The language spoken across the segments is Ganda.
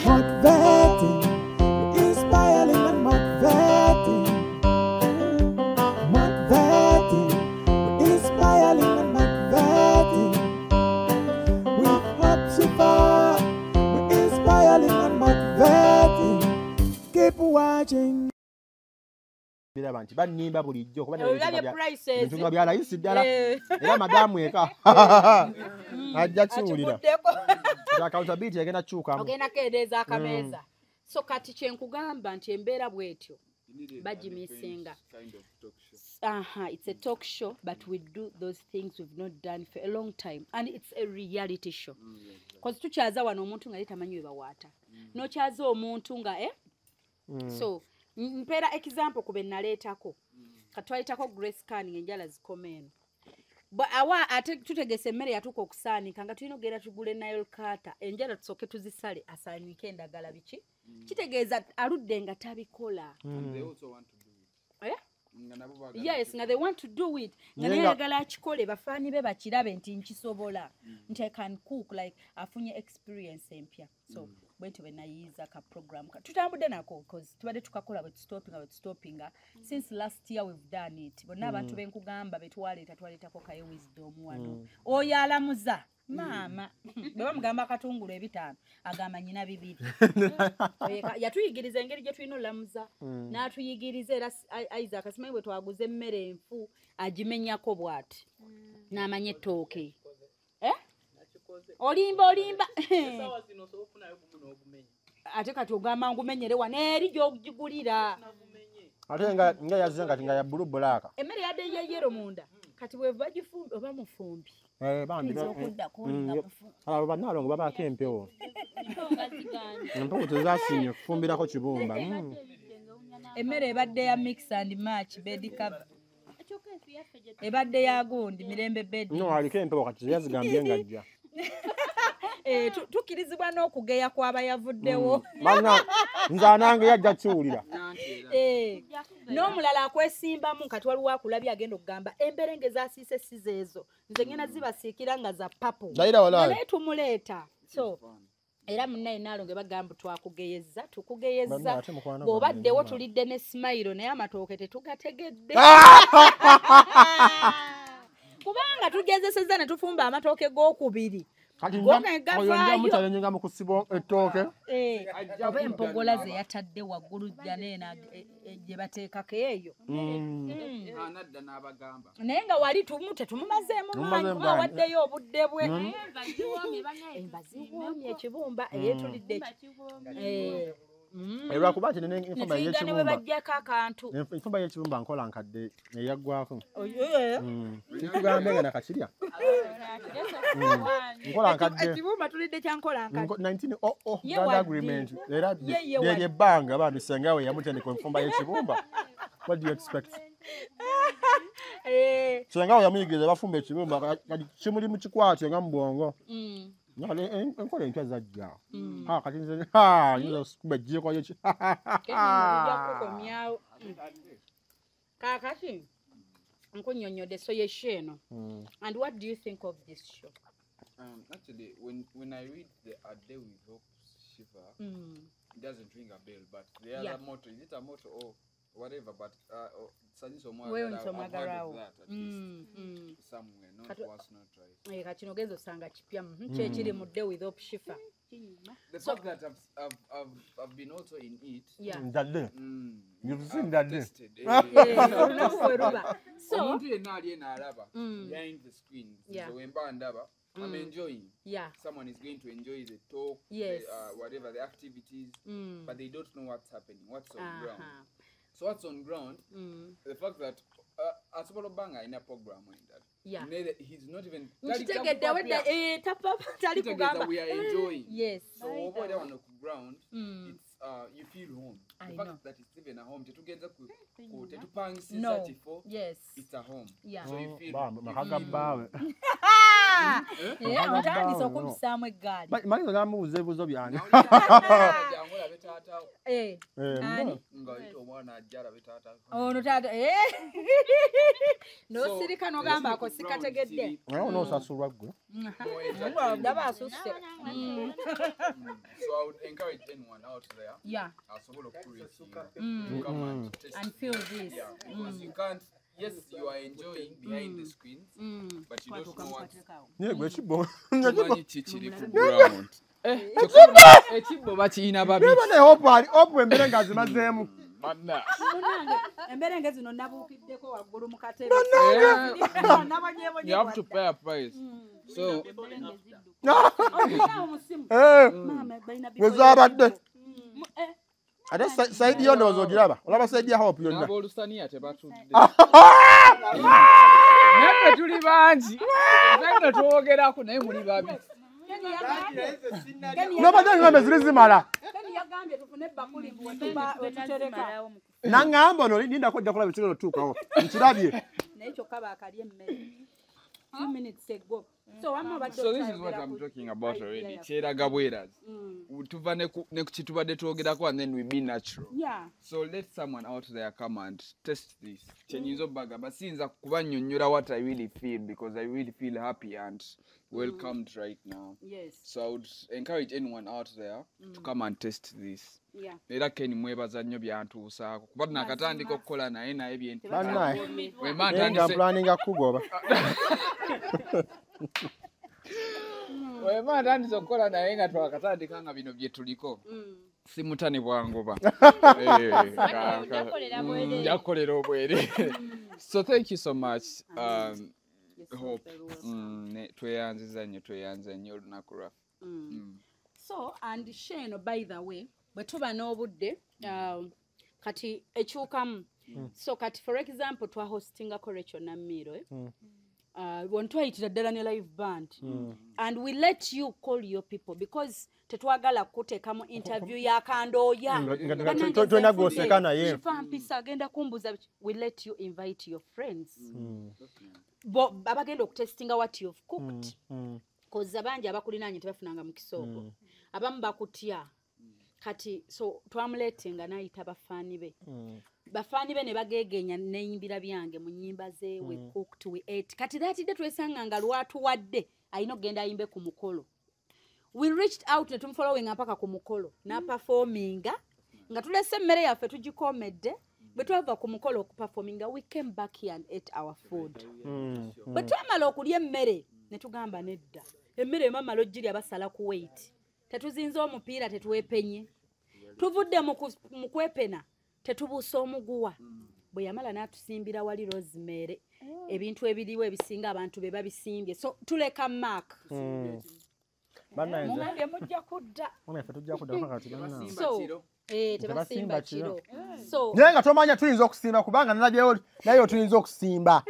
Motivating, inspiring and motivating. Motivating, inspiring and motivating. With Hope Shifa, we're inspiring and motivating. Keep watching. Bantu banimba bulijjo kuba ebintu bya layisi ddala era madamu eka ajja kiwulira accountability egenda kukyukamu ogenda keereeza akameeza so kati kyenkugamba nti embeera bwetyo bagimisinga it's a talk show but we do those things we've not done for a long time and it's a reality show because tukyaza wano omuntu nga litamanyi we bawaata nokyaza omuntu nga so mpera example kube naleetako katwalitako Grace Scanning enjala zikomeno awa ate tutegese emmere yatuuka okusaanika nga tulina ogenda tugule Nile Carter enjala tusooke tuzisale asaanike endagala biki kitegeeza aludde nga tabikola yes nga they want to do it nga nayagala akikole bafaani be bakirabe nti nkisobola nti I can cook like afunye experience empya so bwetu benayiza ka program tutambudde nako because tubadde tukakola but stopping since last year we've done it bonna abantu benkugamba betwaleetako kayo wisdom wano oyo alamuza mama bwe bamugamba katungulu ebitaano agamba nyina bibiri yatuyigiriza engeri gye tulina olamuza n'atuyigiriza era Isaac asimanyi bwe twaguze emmere enfu agimenyako bw'ati n'amanya ettooke olimba ate kati ogamba ngumenyere wano eri gy'ogigulira ate nga yazize nga ya bulu bulaka emmere yadde ye yero munda kati bweva gifumbi oba mufumbi bannalongo babaako empewo empewo tezasinye kufumbirako kibumba emmere ebadde ya mix and match bed cover ebadde ya gundi mirembe bed no aliko empewo kati yazigambye ngajja tukirizibwa n'okugeya kwaba yavuddewo nze anange yajja kiwulira n'omulala akwesimbamu kati waliwo akulabye agenda okugamba emberenge zasiise sizo ezo nze ngenda zibasiikira nga za papo naye tumuleeta so era munnaye naalonge bagamba twakugeyeza tukugeyeza bw'obaddewo tulidde ne smile naye amatooke tetugategedde kubanga tugezesezza ne tufumba amatooke g'okubiri mutalenga mu kusiba ettooke oba empogola ze yatadde waggulu janeena gye bateekako eyo naye nga wali tetumumazeemu awaddeyo obudde bwe embaziwoomye ekibumba eyetulidde lwakuba nti enfumba y'ekibumba nkola nkadde eyaggwako kitugambe nga nakakirya nkola nkadde ekibumba tulidde kyankola nkadde 1900 agreement era lyeryo ebbanga abantu sengawe yamutendeka enfumba y'ekibumba what do you expect sengawe yamuyigiriza bafumba ekibumba kati kimuli mu kikwatyo nga mu bwongo enkola empya zajja kati nze kuba ejjiiko yeki kakati nkunnyonnyodde so yesho eno and what do you think of this show? Actually, when I read A Day with Hope Shifa, it doesn't ring a bell, but the other motto, is it a motto or whatever, but wewe nsomagarawo somewhere, not once, not twice. Kati nogenzo sanga kipya kyekiri mu Day with Hope Shifa. The fact that I've been also in it. That day. You've seen that day. So omuntu yenna ali enaalaba behind the screen. So when ndaba, I'm enjoying. Yeah. Someone is going to enjoy the talk, whatever the activities, but they don't know what's happening, what's on ground. So what's on ground? The fact that Asopolo Banga in a program like that. Yeah. He's not even. We are enjoying. Yes. So over there on the ground, it's you feel home. The fact that it's even a home. No. Yes. It's a home. Yeah. So you feel. Otandise okumusaamu eggaali. Manyi nga mubuuza ebibuuzo byange. ono taata nosirika nogamba ako sikategedde nosasulwa gwe ndaba asusse So I would encourage anyone out there. Yeah. Come and test And feel this. Yeah, because you can't. Yes, you are enjoying behind the screens, but you don't know what's yegwe kibbo ground. Ekibbo bakiyina babi. ne hope embere ngazimazeemu emberenge zino nabuukiddeko waggulu mu katebe You have to pay a price. So wezabadde ate saidi yo ndowooza ogiraba olaba saidi ya hope yonna n'abolusaniya tebatudde. Naye tuli bangi. Fenna twogerako naye muli babi. nobadde ngambe ziri zimala yagambye tufune bakuli wetutereka naŋŋamba ono lindako ojja kulaba ekigero tuukawo nkirabye naye kyokka baakalya emmere 2 minutes ago. So this is what I'm talking about already. Cheraga bweras. Tuva ne kuchitubadde twogerako and then we be natural. Yeah. So let someone out there come and test this. Chenyizo baga basinza kubannyonnyola what I really feel, because I really feel happy and welcomed right now. Yes. So I would encourage anyone out there to come and test this. Yeah. Era Ken mwebaza nnyo byantuusaako kuba nakatandika okukola naye bintu nga planninga kugoba wema atandise okukola naye nga twakatandika nga bino bye tuliko simutani bwangoba njakolera obwere. So thank you so much. Hope tweyanziza nnyo olunaku lwaffe. So and Shane, by the way, bwe tuba n'obudde kati ekyukamu. So kati for example twahostingako Rachel Namiro wantwayitira ddala ne live band and we let you call your people because tetwagala kuteekamu interview yakandooya twena gwoseka naye mpisa agenda kumbuza. We let you invite your friends abagenda okutestinga what you've cooked koza bangi abakulinaanye tebafunanga mu kisoogo abamu bakutya kati so twamuleetenga n'ayita bafaani be bafaani be ne bageegenya neyimbira byange mu nnyimba ze we cooked we ate kati datidde twesanga nga lwatuwadde alina okugenda ayimbe ku mukolo. We reached out ne tumufollowinga mpaka ku mukolo n'aperforminga nga tulese emmere yaffe tugikomedde. Bwe twava ku mukolo okuperforminga we came back here and ate our food. Bwe twamala okulya emmere ne tugamba nedda emmere emamala ogirya basala ku weight tetuzinze omupiira tetwepenye tuvudde mu kwepena tetubuusa omuguwa. Bwe yamala n'atusimbira wali Rosemary ebintu ebiriwo ebisinga abantu be babisimbye so tuleka mark mumambye mujja kudda so tebasimba kiro naye nga tomanya tuyinza okusimba kubanga nalabyeyo naye tuyinza okusimba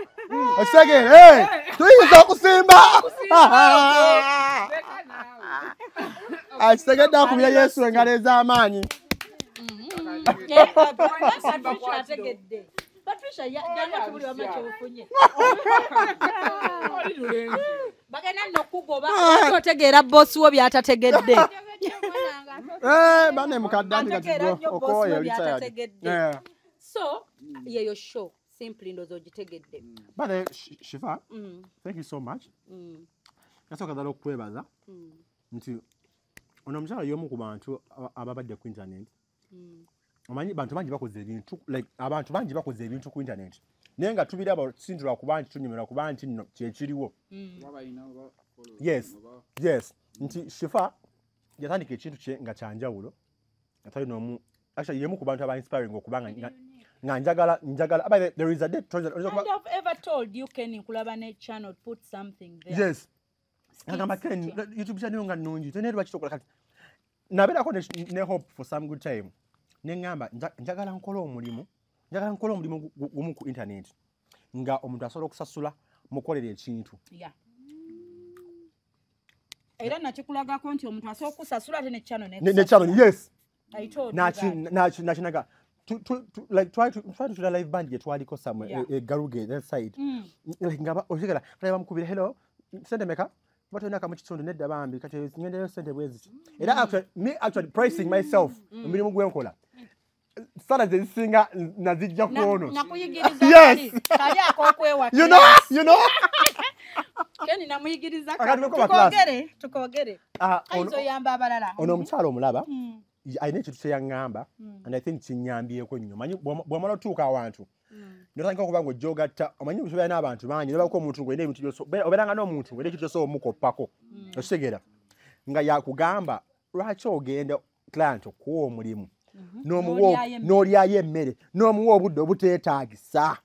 ekitegeere tuyinza okusimba akitegedde akubira Yesu engalo ez'amaanyi. Patricia yagamba tubuli wama kyofunye bagenda nokugoba otegeera bosi wo byatategedde bane mukadde okoye olitayategedde. So yeyo show simply ndozo gitegedde. But Shiva, thank you so much. Nasooka ddala okwebaza nti ono omukyala y'omu ku bantu ababadde ku internet. Omanyi bantu bangi bakoze ebintu like abantu bangi bakoze ebintu ku internet naye nga tubiraba sindulwa kuba nti tunyumirwa kuba nti nno kyekiriwo. Yes nti Shifa yatandika ekintu kye nga kyanjawulo atali n'omu actually yemu ku bantu aba inspiring okubanga nga njagala there is a day and I've ever told you Ken nkulaba ne channel put something there. Yes ngamba Ken YouTube channel nga nnungi tenerwa kitokola kati nabeerako ne hope for some good time nengamba njagala nkola omulimu gumu ku internet nga omuntu asobola okusasula mukolera ekintu. Era nakikulagako nti omuntu asobola okusasula ate ne channel yes I told nachinaga like try to the live band yet waliko somewhere a garuge that side ngaba oshigala kale bamukubira hello sende meka batona kama kitundu nedda bambi kati ngendeyo sente bwezi era actually pricing myself emirimu gwenkola sala zezisinga nazijja kuono yes kali akokwewa you know keni namuyigiriza tukogere kaizo yamba abalala ono omukyalo omulaba alina ekintu kyeyangamba and I think kinyambyeko nnyo manyi bwamala otuuka awantu notandika okuba nga ojjogatta omanyi kusobeera n'abantu bangi nebako omuntu ng'olina ebintu obeeranga n'omuntu ng'olina ekintu osobola omukoppako okitegeera nga yakugamba lwaki ogenda client okuwa omulimu n'olyayo emmere n'omuwa obudde obuteetaagisa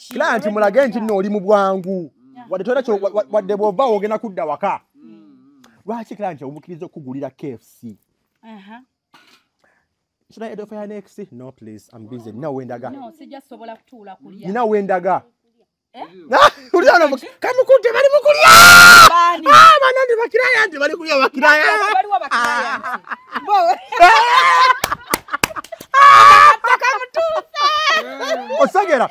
client mulage nti nno oli mu bwangu wadde bw'ova ogenda kudda waka lwaki client omukiriza okugulira KFC should I head off here next? No, please. I'm busy. No, wendaga. No, sijasobola kutuula kulya. Nina wendaga. Kuliana kamukute bali mukulya. Bani. Manandi bakiraya ndi bali kulya bakiraya. Bali wa bakiraya. Bo. Osagera.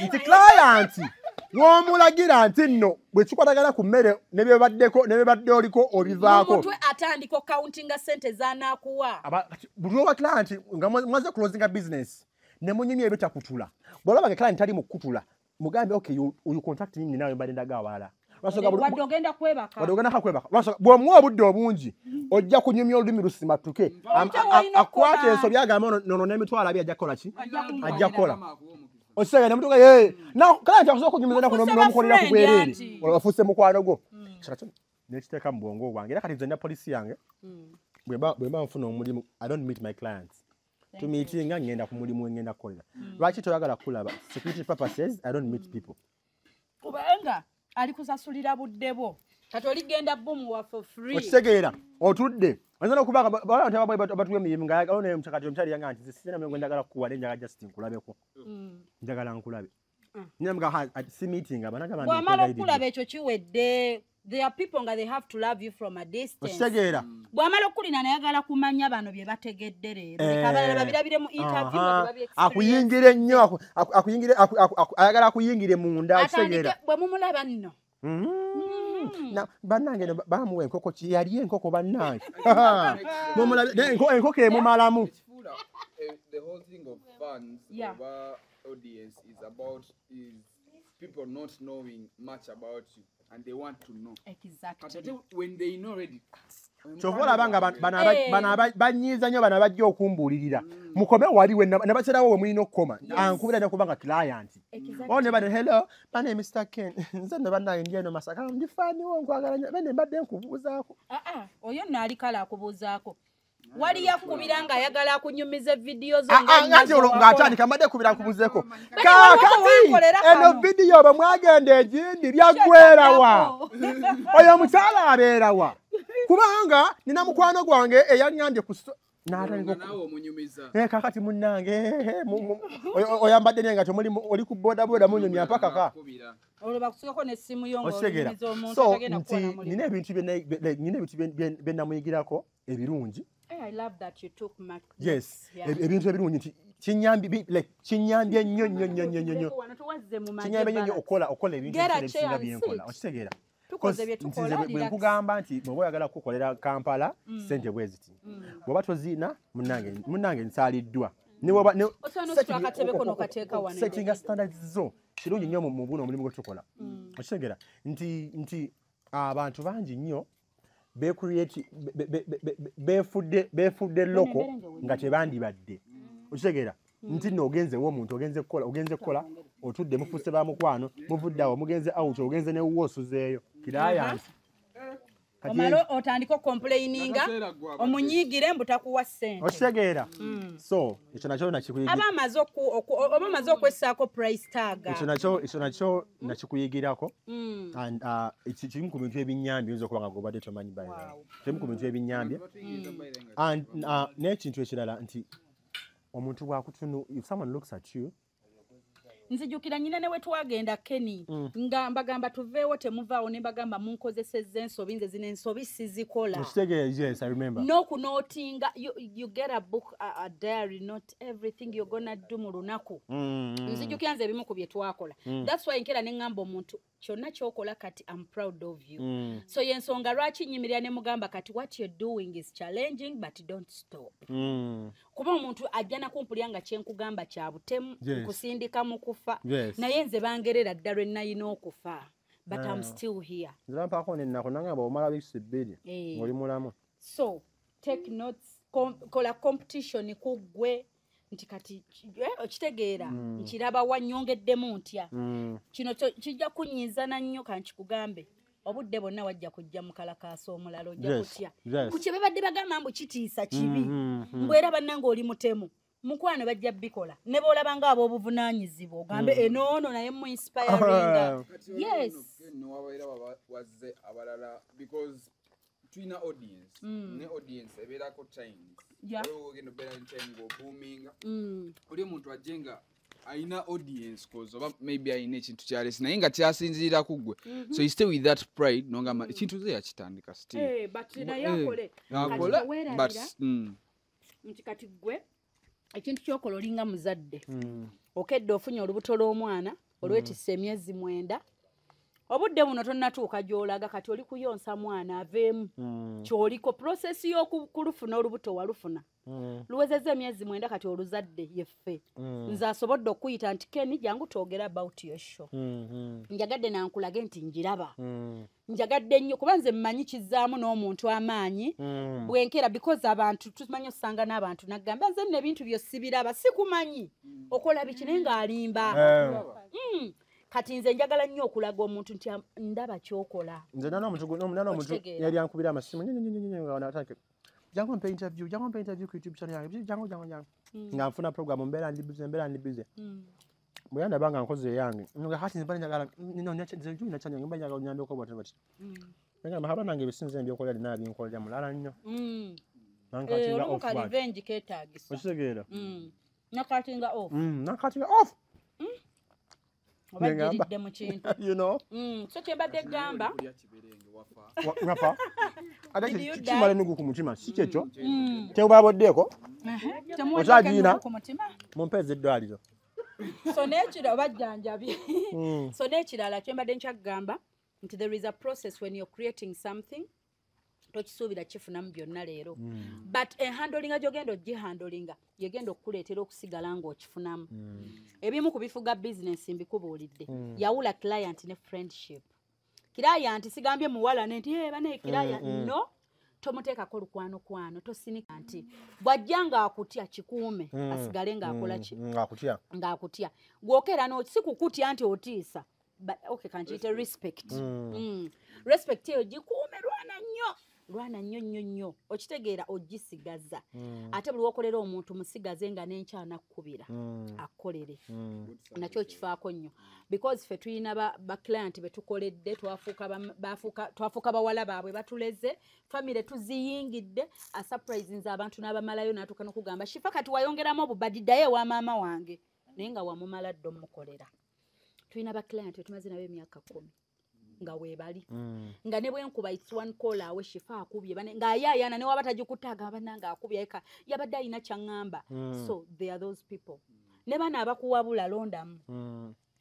Nti client. Womulagira nti nno bwe kikwatagana ku mmere ne bebadde oliko obivaako omutwe atandiko countinga sente zanakuwa buli oba client nga mwaze closinga business ne munyumya ebitakutula bw'olaba nga client tali mu kutula mugambe okay you contact me nawe mbadde ndaga awala wadde ogenda kwebaka bw'omuwa obudde obungi ojja kunyumya olulimi lusimatuke akwata ensobi agamba nono n'emitwalo abi ajja kukola ki ajja kukola osega namutuka na kala ntakusoka kunyumiza na n'omukolera ku bwerere olafuse mukwano gwo nekiteeka mu bwongo bwange era kati nze na poliisi yange bwemba nfuna omulimu I don't meet my clients to meetinga ngenda ku mulimu ngenda kukolera lwaki toyagala kulaba security purposes I don't meet people kubanga ali kusasulira budde bwo kati oligenda bumuwa for free okitegeera otudde Wanzana kubanga abantu abatu emirimu nga alone mchakati omchali yanga nti sisina mwe ndagala kuwa njagala just nkulabeko njagala nkulabe nyamga si meeting abanaga bandi bwamala okulabe ekyo kiwedde there are people nga they have to love you from a distance ositegeera bwamala okulina nayagala kumanya bano bye bategedde leero kabala babirabire mu interview nga babi akuyingire nnyo akuyingire ayagala akuyingire munda ositegeera bwe mumulaba nno na banange bamuwe enkoko yali enkoko banange enkoko emumalamu the whole thing of fans of our audience is about people not knowing much about you and they want to know exactly when they know already chovola banga bana banyiza nyo bana bajja okumbulirira mukome wali we nabaserawo we mulino okoma ankubira ne kubanga client one bana hello bana Mr Ken nze ne bana ndieno masaka ndifani wo nkwagala bene mbadde nkubuzaako oyo nali kala akubuzaako wali yakubiranga ayagala akunyumiza video zo ngati ngatandika mbadde kubira nkubuzeko kakati eno video bamwagenda ejindi lyagwerawa oyo mukyala abeerawa kubanga nina mukwano gwange eyanyambye ku nawo omunyumiza kakati munnange oyambadde nenga tomuli oli ku boda boda munyumya mpaka ka olwo bakusukako n'essimu yo ng'olumiza omuntu so nina ebintu byenamuyigirako ebirungi I love that you took Mark. Yes, ebintu ebirungi nti kinyambye nnyo kinyambye nnyo okola ebintu ebisinga byenkola okitegeera bwe nkugamba nti bw'oba oyagala kukolera Kampala ssente bwe ziti bw'oba tozina munnange nsaaliddwa settinga standards zo kirungi nnyo mu buno omulimu gwe tukola okitegeera nti abantu bangi nnyo befudde loko nga tebandibadde okitegeera nti nno ogenzewo omuntu ogenze kukola otudde mufuuse ba mukwano muvudde awo mugenze out ogenze ne wosuzeeyo kirayansi omalo otandika complaininga omunyigire mbutakuwa ssente okitegeera so ekyo nakyo nakikuyigira abamaze okwessaako price tag ekyo nakyo nakikuyigirako and kimu ku bintu ebinyambye oyinza okuba nga gobadde tomanyi kimu ku bintu ebinyambye and n'ekintu ekirala nti omuntu bwakutunu if someone looks at you nzijukira nyina ne wetwagenda Kenny nga mbagamba tuveewo temuvaawo ne mbagamba munkozesezza ensobi nze zino ensobi sizikola. Yes, I remember. No kunotinga you get a book a diary, not everything you're gonna do mu lunaku. Nzijukira nze ebimu ku bye twakola. That's why nkera ne ngamba omuntu kyonna kyokola kati I'm proud of you. So yensonga lwaki nyimirira ne mugamba kati what you're doing is challenging but don't stop. Kuba omuntu ajja nakumpulya nga kyenkugamba kya butemu kusindika mu kufa naye nze bangerera ddala ennayina okufa but I'm still here. So take notes, kola competition kugwe nti kati okitegeera nkiraba wanyongeddemu ntya kino kijja kunyiizana nnyo kankikugambe obudde bonna wajja kujja mukalakaasa omulala ojja kutya kukye babadde bagamba mbu kitiisa kibi mbwera bannanga oli mutemu mukwano bajja bikola ne boolaba nga ab'obuvunaanyizibwa ogambe enoono naye mu inspiringa. Yes wazze abalala because twina audience ne audience ebeerako times ogenda obeera ne time ng'oboominga oli omuntu ajjenga aina audience cause oba maybe aina ekintu kyalesi naye nga kyasinziira ku ggwe so you stay with that pride nongamba ekintu ze yakitandika still but naye akole but nti kati ggwe ekintu kyokola olinga muzadde okedde ofunye olubuto lw'omwana olwetisse emyezi 9 obudde buno tonnatuuka gy'olaga kati oli kuyonsa mwana aveemu kyoliko process y'okulufuna olubuto walufuna luwezezza emyezi 9 kati oluzadde yeffe nze asobodde okuyita nti Kenny jangu twogera about your show njagadde nankulage nti njiraba njagadde nnyo kuba nze mmanyi kizzaamu n'omuntu amaanyi bwenkera because abantu tumanyi osanga n'abantu naggamba nze nno ebintu byo sibiraba sikumanyi okola biki naye ng'alimba kati nze njagala nnyo okulaga omuntu nti ndaba kyokola. Nze nana omuntu yali ankubira amasimu jangu mpe interview ku YouTube channel yange jangu nga nfuna program mbeera ndi busy bwe yandaba nga nkoze yange nga kati nzibala njagala nina channel yange mba njagala onyambe okobwa bati ngamba haba nange ebisinze mbyokola lina binkolera mulala nnyo nankatinga off revenge ketagisa okitegeera nakatinga off obajiridde mu kintu you know so kyembadde gamba wafa ate kimale nugu ku mutima si kyekyo tebaboddeeko okyagina mumpeze eddwaliro so nekira obajjanjabi so nekirala kyembadde nkyagamba nti there is a process when you're creating something tokisuubira kifunamu byonna leero but handlinga gyogenda ogihandlinga yegenda okukuleetera okusigala ng'okifunamu ebimu ku bifuga business mbikubuulidde yawula client ne friendship. Client sigambye muwala nti bane client no tomuteekako lukwano tosinika nti bw'ajja ng'akutya kikuume asigale ng'akola ki ng'akutya gwokera sikukutya nti otiisa okay kankiyite respect respect eyo gikuume lwana nnyo okitegeera ogisigaza ate buli wokolera omuntu musigaze nga n'enkyana kkubira akolere nakyo kifaako nnyo because ffe tulina ba client betukoledde twafuuka bawala baabwe batuleze family tuziyingidde a surprise nze abantu n'abamalayo n'atuuka n'okugamba shifa kati wayongeramu obubadiddayo ewa maama wange naye nga wamumala dde omukolera. Tulina ba client betumaze nabo emyaka 10 nga webali nga ne bwenkuba it's one call awe shifa akubye bane nga ayayana ne wabataji kutaga bananga akubye eka yabadde alina kyangamba so they are those people ne bana abakuwabula londamu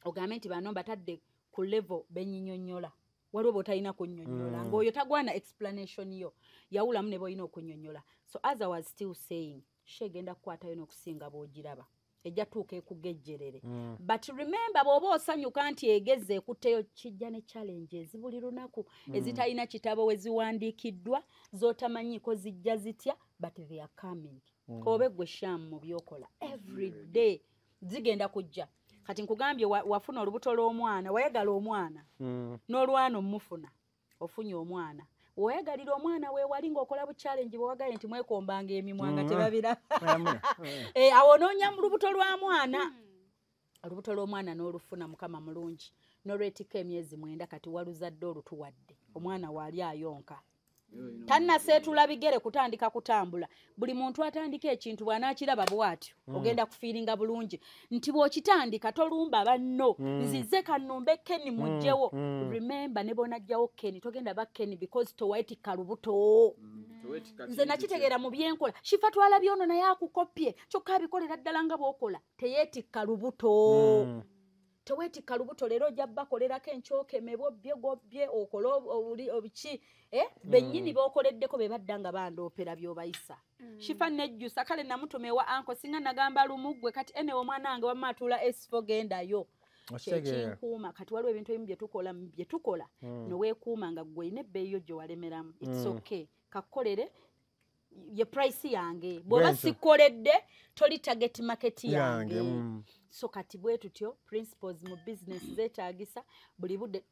ogambe nti bano batadde ku level benyinyonyola waliwo botalina kunnyonnyola ng'oyo tagwana explanation yo yawulamu ne boyina okunnyonnyola so as I was still saying shegenda kukwatayo n'okusinga bw'ogiraba ejja tuuka ekugejjerere but remember bw'oba osanyuka nti egeze ekutteyo kijja ne challenges buli lunaku ezitalina kitabo we ziwandiikiddwa z'otamanyiiko zijja zitya but they are coming obe gwe shamu mu byokola every day zigenda kujja kati nkugambye wafuna olubuto lw'omwana wayagala omwana n'olwana omufuna ofunye omwana weyagalira omwana we wali ng'okola bu challenge bwewagaye nti mwekombanga emimwa nga tebabira awo noonya mu lubuto lwa mwana olubuto lw'omwana n'olufuna mukama mulungi n'olwetika emyezi 9 kati waluzadde olutuwadde omwana waali ayonka tannaseetula bigere kutandika kutambula buli muntu atandika ekintu bw'anaakiraba bw'atyo ogenda kufiiringa bulungi nti bw'okitandika tolumba banno nzize kannumbe Kenny mujjewo remember ne bonajjawo Kenny togenda ba Kenny because towetika lubuto nze nakitegeera mu byenkola Shifa twalabye ono naye akukopye kyokka abikolera ddala nga bw'okola teyeetikka lubuto teweetikka lubuto leero ojja bakolerako enkyoke mebwobbye gobbye okola obiki bennyini b'okoleddeko be badda nga bandoopera by'obayisa Shifa nejjusa kale namutumewa anko singa nagamba lumugwe kati ene omwana wange wamma atuula S4 gendayo kyekinkuuma kati waliwo ebintu ebimu bye tukola noweekuuma nga ggwe olina ebbeeyi yo gye walemeramu it's okay kakukolere ye price yange bw'oba sikoledde toli target market yange so kati bwe tutyo principles mu business zeetaagisa buli budde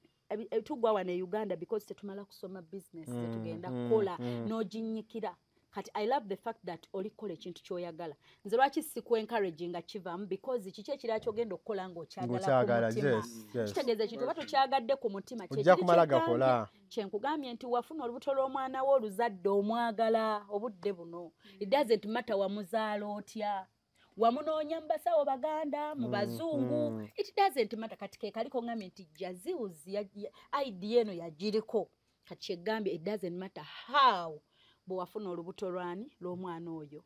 tugwa wano e Uganda because tetumala kusoma business tetugenda kukola n'oginnyikira kati I love the fact that olikola ekintu ky'oyagala nze lwaki siku encouraging nga kivaamu because kiki ekirala ky'ogenda okukola ng'okyagala ku mutima kitegeeza ekintu oba tokyagadde ku mutima kyenkugambye nti wafuna olubuto lw'omwana wo oluzadde omwagala obudde buno it doesn't matter wamuzaala otya wamunoonya mu basawo baganda mu bazungu it doesn't matter kati keekaliko ngambye nti jaziuzi idea eno yagiriko kati kyegambye it doesn't matter how bw'wafuna olubuto lwani lw'omwana oyo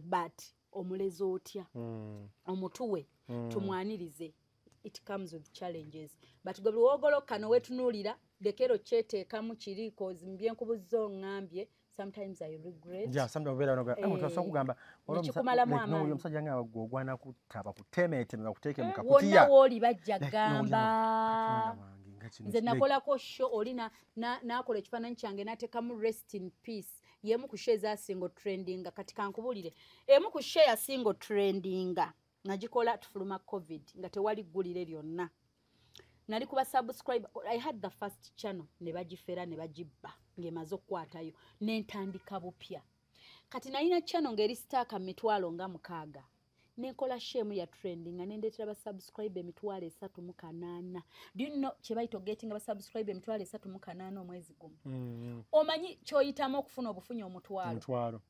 but omulezi otya omutuwe tumwanirize it comes with challenges but gwe bw'ogoloka nowetunuulira lekero kyeteekamu kiri cause mu byenkubuzo ngambye sometimes I regret sometimes omuntu asobola kugamba omusajja nga ogwana kutaba kutemeeteme bakuteeke mu kakutiya wonna wooli bajja gamba nze nakolako show oli nakola ekifaananyi kyange nateekamu rest in peace yemu ku show ezasinga trendinga kati kankubulire emu ku show yasinga trendinga nagikola tufuluma covid nga tewali ggulire lyonna nali kuba subscribe I had the first channel ne bagifera ne bagibba ng'emaze okukwatayo n'entandika bupya kati nalina channel ng'eri sitaaka mitwalo nga 6 nenkola shemu ya trending nga nendeetera ba subscribe emitwalo 38 do you know kye bayita getting ba subscribe emitwalo 38 omwezi gumu omanyi kyoyitamu okufuna obufunyi omutwalo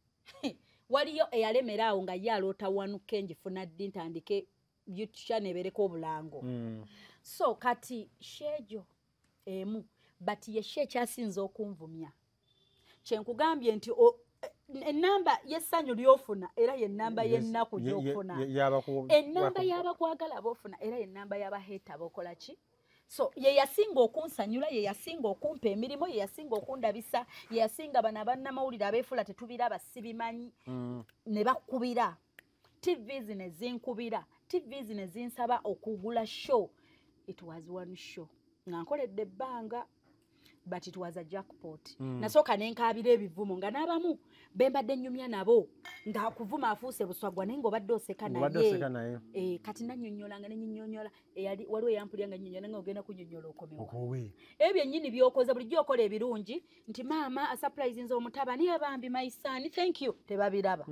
waliyo eyalemera awo nga ye aloota wanuka engifuna ddi ntandike YouTube channel ebereko obulango so kati shejo emu but ye she kyasinza okunvumya kyenkugambye nti enamba y'essanyu ly'ofuna era y'ennamba y'ennaku gy'ofuna ennamba y'abakwagala b'ofuna era y'ennamba y'abaheeta b'okola ki so ye yasinga okunsanyula ye yasinga okumpa emirimu ye yasinga okundabisa ye yasinga bano abannamawulire abeefula tetubiraba sibimanyi ne bakkubira TVs ne zinkubira TVs ne zinsaba okugula show it was one show nga nkoledde ebbanga but it was a jackpot nasooka nenkaabira ebivumo nga n'abamu bembadde nnyumya nabo nga kuvuma afuuse buswagwa naye ng'obadde oseka naye kati nannyonnyola nga nennyonnyola waliwo eyampulya nga nnyonnyola nga ogenda kunnyonnyola okomewo ebyo ennyini by'okoze bulijjo okola ebirungi nti maama asurprise nze omutabani yabambi my son thank you tebabiraba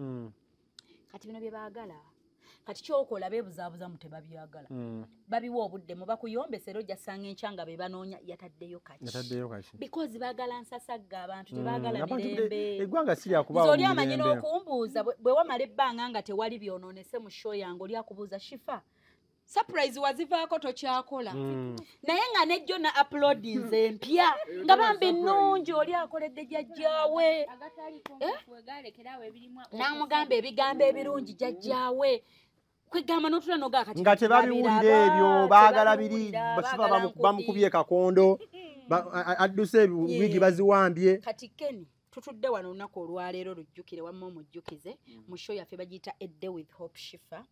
kati bino bye baagala kati kyokola beebuzaabuza mu tebabyagala babiwa obudde mu bakuyombesera ojja ssanga enkyanga be banoonya yataddeyo kaki because baagala nsasagga abantu tebaagala mirembe eggwanga si lyakubawo oli amanyi n'okumbuuza bwe wamala ebbanga nga tewali byonoonese mu show yange oli akubuuza Shifa surprise wazivaako tokyakola naye nga nejjo na uploadings empya nga bambi nnungi oli akoledde jjajjaawe n'amugamba ebigambo ebirungi jjajjaawe kwegamba n'otula nogaa kati nga tebabiwulira ebyo baagala biri basiba bamukubye kakondo adduse wigi baziwambye kati Kenny tutudde wano olunaku olwaleero lujjukire wamma omujjukize mu show yaffe bagiyita A Day with Hope Shifa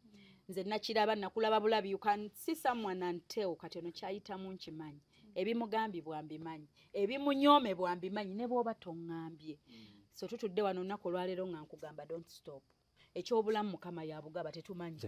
nze nakiraba nakulaba bulabi you can see someone and tell kati ono kyayitamu nkimanyi ebimugambibwa mbimanyi ebimunyoomebwa mbimanyi ne bw'oba toŋŋambye so tutudde wano olunaku olwaleero nga nkugamba don't stop ekyobulamu Mukama yabugaba tetumanyi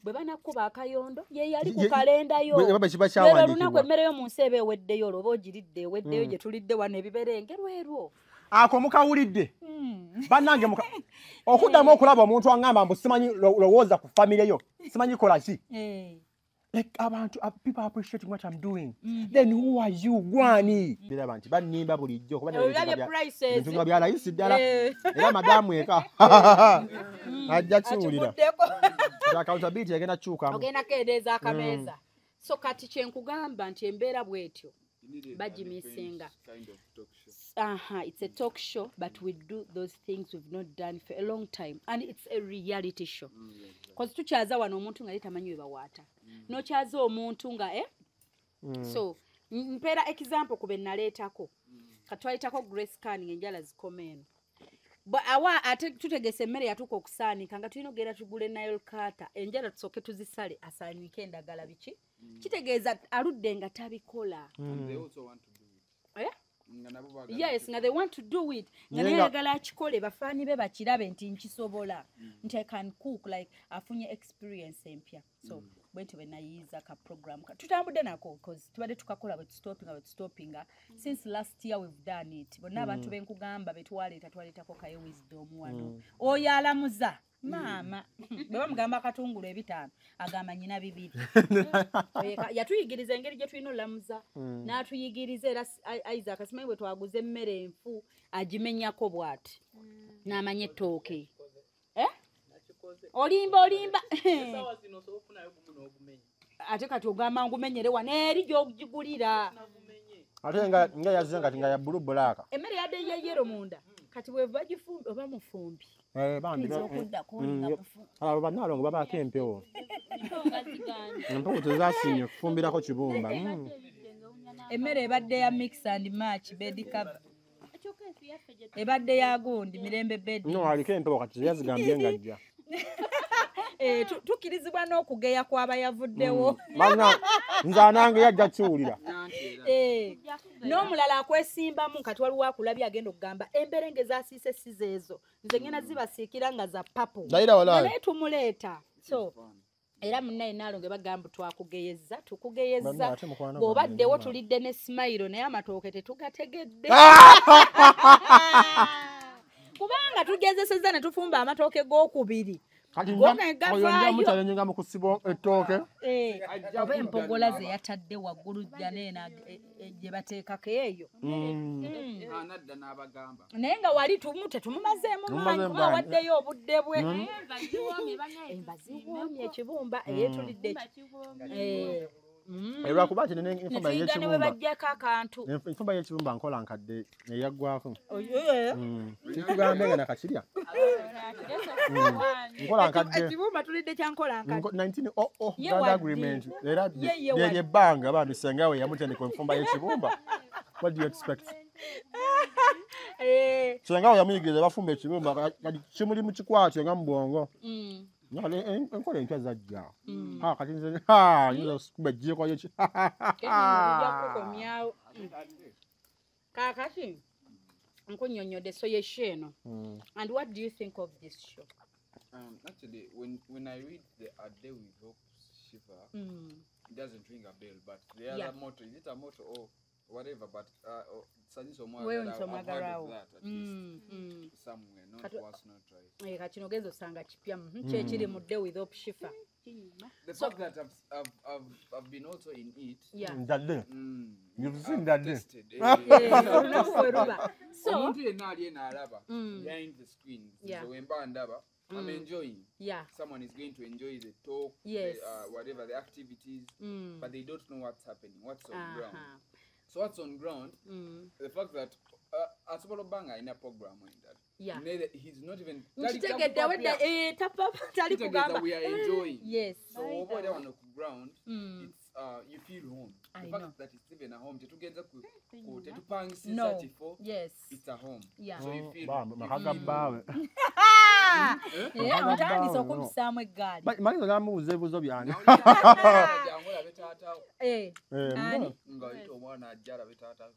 bwe banakuba akayondo ye yali ku kalenda yo lero lunaku emmere yo mu nsi eba eweddeyo olwoba ogiridde eweddeyo gye tulidde wano ebiberenge lwerwo ako mukawulidde bannange okuddamu okulaba omuntu aŋŋamba mbu simanyi lowooza ku famire yo simanyi kola ki like people appreciating what I'm doing. Then who are you, Gwani? Bilabanti banimba bulijjo kuba bintu nga bya layisi ddala era madamu eka ajja kiwulira accountability egenda kyukamu ogenda keedeeza akameeza so kati kyenkugamba nti embeera bwetyo bagimisinga it's a talk show but we do those things we've not done for a long time and it's a reality show because tukyaza wano omuntu nga litamanyi webawaata nokyaza omuntu nga so mpeera example kube naleetako katwayitako Grace Canning enjala zikomeno awa ate tutegese emmere yatuuka okusaanika nga tulina ogenda tugule Nile Carter enjala tusooke tuzisale asaanike endagala biki kitegeeza aludde nga tabikola yes nga they want to do it nga nayagala akikole bafaani be bakirabe nti nkisobola nti I can cook like afunye experience empya so bwetyo benayiiza ka program tutambudde nako because tubadde tukakola bwe stoppinga since last year we've done it bonna abantu benkugamba betwaleetako kayo wisdom wano oyo alamuza maama bwe bamugamba katungulu ebitaano agamba nyina bibiri yatuyigiriza engeri gye tulina olamuza n'atuyigiriza era Isaac asimanyi bwe twaguze emmere enfu agimenyako bw'ati n'amanya ettooke olimba ate kati ogamba ngumenyere wano eri gy'ogigulira ate nga yazize nga ya bulu bulaka emmere yadde yeyero munda kati bweva gifumbi oba mufumbi bannalongo babaako empewo empewo tezasinye kufumbirako kibumba emmere ebadde ya mix and match bed cover ebadde ya gundi mirembe bed no aliko empewo kati yazigambye ngajja tukirizibwa n'okugeya kwaba yavuddewo nze anange yajja kiwulira n'omulala akwesimbamu kati waliwo akulabye agenda okugamba emberenge zasiise sizeezo nze ngenda zibasiikira nga za papo naye tumuleeta so era munnaye naalonge bagamba twakugeyeza tukugeyeza bw'obaddewo tulidde ne smile naye amatooke tetugategedde kubanga tugezesezza ne tufumba amatooke g'okubiri mutalenga mu kusiba ettooke oba empogola ze yatadde waggulu jjaneena gye bateekako eyo naye nga wali tetumumazeemu manyi awaddeyo obudde bwe embaziwoomye ekibumba eyetulidde lwakuba nti nene enfumba y'ekibumba nkola nkadde eyaggwako kitugambe nga nakakirya nkola nkadde ekibumba tulidde kyankola nkadde 19 agreement era lyenye ebbanga bandisengawe yamutendeka enfumba y'ekibumba what do you expect sengawe yamuyigiriza bafumba ekibumba kati kimuli mu kikwatyo nga mu bwongo enkola empya zajja kati nze kuba ejjiiko yeki kakati nkunyonyodde so yesho eno and what do you think of this show? Actually, when I read the A Day with Hope Shiva, it doesn't ring a bell, but the other motto, is it a motto or whatever, but Sanyiso Mwagara, I've heard of that at least somewhere, not once, not twice. Kati nogenzo sanga kipya kyekiri mu Day with Hope Shiva. The fact that I've been also in it. That day. You've seen that day. So omuntu yenna ali enaalaba behind the screen. So wemba ndaba, I'm enjoying. Someone is going to enjoy the talk, whatever the activities, but they don't know what's happening, what's on ground. So what's on ground? The fact that Asobolo Banga in a program like that. He's not even. We are enjoying. Yes. So over there on the ground, it's you feel home. The fact that it's even a home. Yes. It's a home. Yeah. So you feel. Otandise okumusaamu eggaali. Manyi nga mubuuza ebibuuzo byange.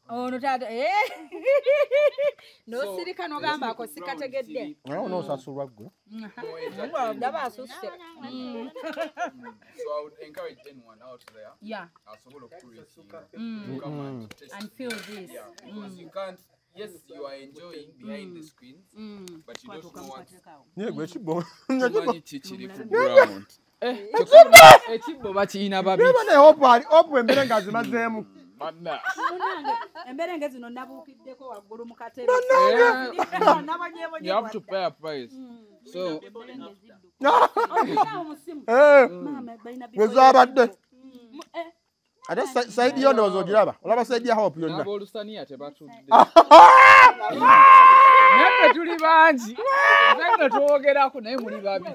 ono tata no sirika no gamba ako sikategedde no sasulwa gwe ndaba asusse So I would encourage anyone out there. Yeah. Come and test And feel this. Yeah, because you can't. Yes, you are enjoying behind the screens, but you don't know what. Yeah, gwe chibo. Ekibbo bakiyina babi. Bane hope embere ngazimazemu. Embere ngezi no nabukiddeko waggulu mu katebe. You have to pay a price. So Wezabadde. Ate side yo ndozo giraba. Olaba side ya hope yonna. Nabolusania tebatudde. Naye tuli bangi. Nze twogerako naye muli babi.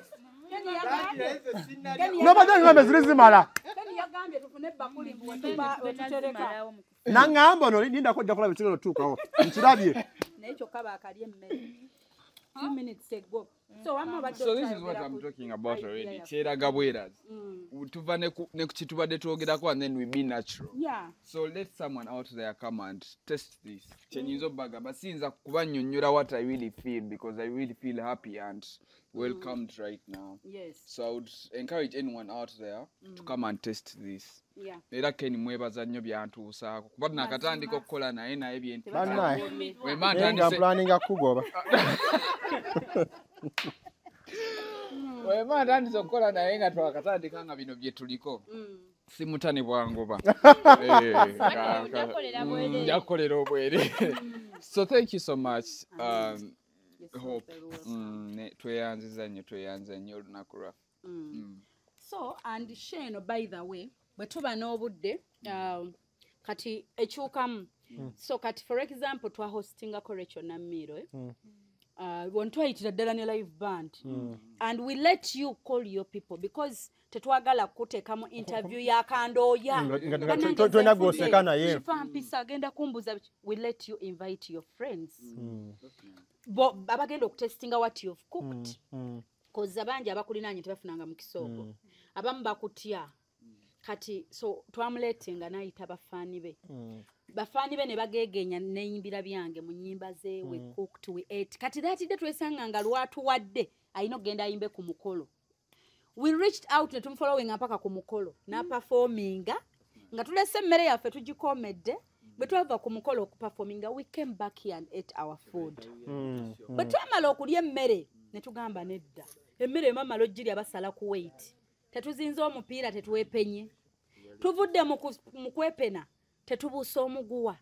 Nobadde ngambe ziri zimala. Yagambye tufune bakuli mbututereka. Nangamba no linda ko jakola bitiro tukawo. Nkirabye. Naye kyokka baakali emmere. 2 minutes ago. So this is what I'm talking about already. Cheraga bweras. Tuva ne kuchitubadde twogerako and then we be natural. Yeah. So let someone out there come and test this. Chenyizo baga basinza kubanyonnyola what I really feel, because I really feel happy and welcomed right now. Yes. So I would encourage anyone out there to come and test this. Yeah. Era Ken mwebaza nnyo byantuusaako kuba nakatandika okukola naye bintu Wema planning akugoba. Wema ntandise okukola naye nga twakatandika nga bino bye tuliko simutani bwangoba. Njakolera obwere. So thank you so much. Hope tweyanziza nnyo olunaku lwaffe. So and Shane, by the way, bwe tuba n'obudde kati ekyukamu. So kati for example twahostingako Rachel Namiro wontwayitira ddala ne live band and we let you call your people because tetwagala kuteekamu interview yakandooya twena gwoseka naye mpisa agenda kumbuza. We let you invite your friends abagenda okutestinga what you've cooked koza bangi abakulinanye tebafunanga mu kisoogo abamu bakutya kati so twamuletenga nayita bafaani be bafaani be ne bageegenya neyimbira byange mu nnyimba ze we cooked we ate kati datidde twesanga nga lwatuwadde ayina okugenda ayimbe ku mukolo. We reached out ne tumufollowing mpaka ku mukolo n'aperforminga nga tulese emmere yaffe tugikomedde. Bwe twava ku mukolo okuperforminga we came back here and ate our food. Bwe twamala okulya emmere ne tugamba nedda emmere emamala ogirya basala ku weight tetuzinze omupiira tetuwepenye tuvudde mu kwepena tetubuusa omuguwa.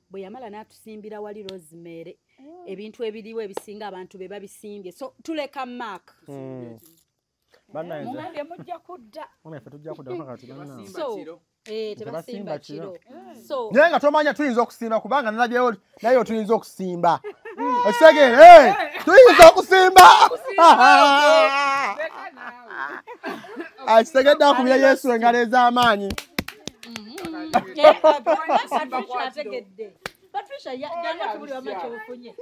Bwe yamala n'atusimbira wali Rosemary ebintu ebiriwo ebisinga abantu be babisimbye so tuleka mark mugambe mujja kudda so tebasimba kiro so naye nga tomanya tuyinza okusimba kubanga nayo tuyinza okusimba ekitegeere tuyinza okusimba akitegedde akubira Yesu engalo ez'amaanyi. Patricia janga tubuli wamacho bufunye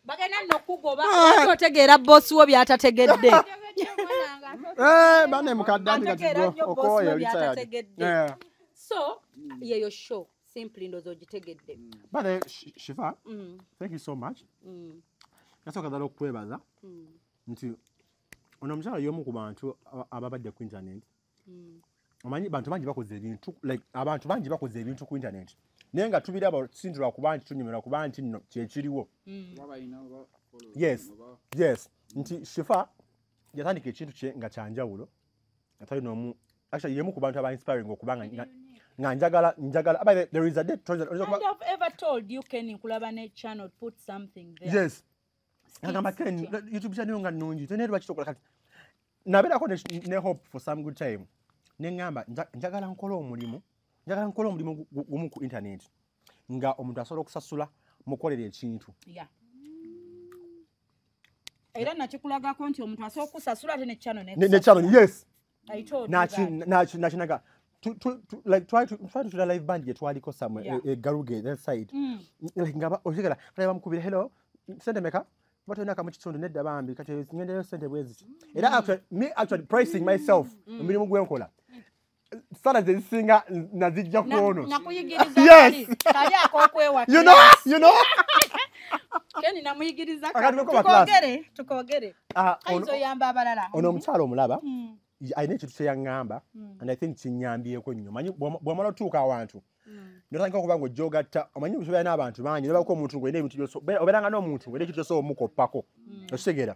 bagana nokugoba otegeera boss wo byatategedde bane mukaddandi kati okoye byatategedde so yeyo show simply ndozo gitegedde bane Shifa thank you so much yasoka dalo kwebaza nti onomukyala y'omu ku bantu ababadde ku internet omanyi bantu bangi bakoze ebintu like abantu bangi bakoze ebintu ku internet naye nga tubiraba sindulwa kuba nti tunyumira kuba nti nno kyekiriwo. Yes nti Shifa yatandika ekintu kye nga kyanjawulo atali n'omu actually yemu ku bantu aba inspiring okubanga nga njagala there is a day and I've ever told you Ken nkulaba ne channel put something there. Yes ngamba Ken YouTube channel nga nnungi tenerwa kitokola kati nabeerako ne hope for some good time nengamba njagala nkola omulimu gumu ku internet nga omuntu asobola okusasula mukolera ekintu. Era nakikulagako nti omuntu asobola okusasula ate ne channel yes I told nachinaga like try to the live band yet waliko somewhere a garuge that side like ngaba oshigala bamukubira hello send meka batona kamu kitundu nedda bambi kati ngendeyo sente bwezi era actually pricing myself emirimu gwenkola sana zezisinga nazijja kuono yes kali akokwewa you know Keni namuyigiriza tukogere kaizo yamba abalala ono omukyalo omulaba ayina ekintu kyeyangamba and I think kinyambyeko nnyo manyi bwamala otuuka awantu notandika okuba nga ojjogatta omanyi bisobeera n'abantu bangi nebako omuntu ng'olina ebintu obeeranga n'omuntu ng'olina ekintu osobola omukoppako okitegeera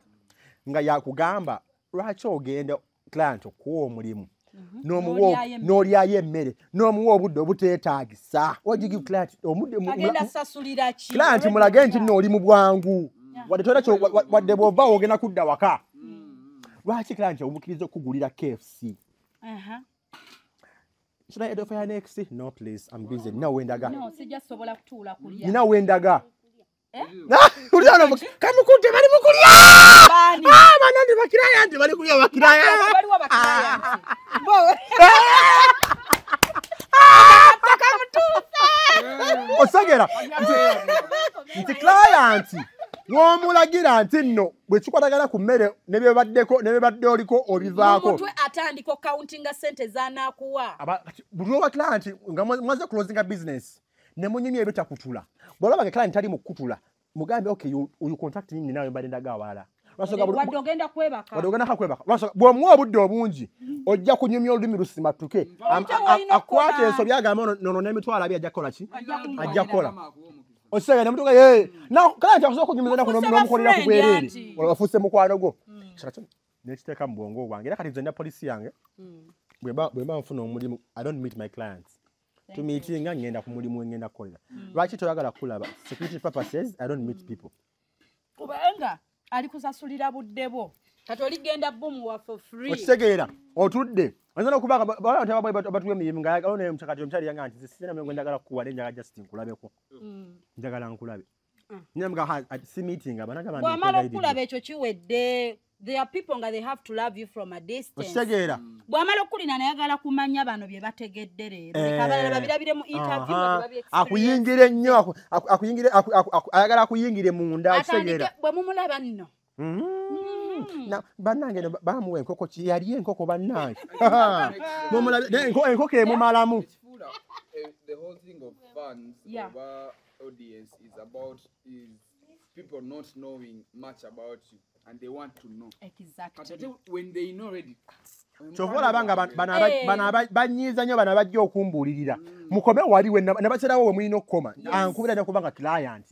nga yakugamba lwaki ogenda client okuwa omulimu n'olyayo emmere n'omuwa obudde obuteetaagisa ogigive client client mulage nti nno oli mu bwangu wadde bw'ova ogenda kudda waka lwaki client omukiriza okugulira KFC should I offer you next? No, please. I'm busy. No, wendaga. No, sija sobola kutuula kulya. Nina wendaga. Kuliano kamukute bali mukulya. Bani. Banandi bakiraya ndi bali kulya bakiraya. Bali wa bakiraya. Bo. Osagera. Nti client. Womulagira nti nno bwe kikwatagala ku mmere ne bebadde oliko obivaako. Omuntu atandika countinga sente zanakuwa. Buli oba client nga mwaze closing business ne munyimye ebitakutula. Bw'olaba nga client ali mu kutula mugambe okay you contact me nawe mbadde ndaga awala. Wadde ogenda kwebaka. Bw'omuwa obudde obungi ojja kunyumya olulimi lusimatuke. Akwata ensobi agamba nono n'emitwalo abi ajja kukola ki? Ajja kukola. Osega namutuka na kala ntakusoka kunyumiza na n'omukolera ku bwerere olafuse mukwano gwo nekiteeka mu bwongo bwange era kati nze na poliisi yange bwemba nfuna omulimu I don't meet my clients to meetinga ngenda ku mulimu ngenda kukolera lwaki toyagala kulaba security purposes I don't meet people kubanga ali kusasulira buddebo kati oligenda bumuwa for free okitegeera otudde Anzana kubanga batu emirimu nga ono mchakati omchali yanga nti sina mwengo ndagala kuwa nenjaga just nkulabeko njagala nkulabe nyamga si meeting abanaga bandi bwamala okulabe ekyo kiwedde there are people nga they have to love you from a distance osegeera bwamala okulina nayagala kumanya bano bye bategedde leero bikabalala babirabire mu interview nga babi akuyingire nnyo akuyingire ayagala akuyingire munda osegeera bwe mumulaba nno na banange bamuwe enkoko yali enkoko banange enkoko emumalamu the whole thing of fans of our audience is about people not knowing much about you and they want to know exactly when they know already chovola banga bana banyiza nyo bana bajja okumbulirira mukome waliwe nabaserawo we mulino okoma ankubira ne kubanga client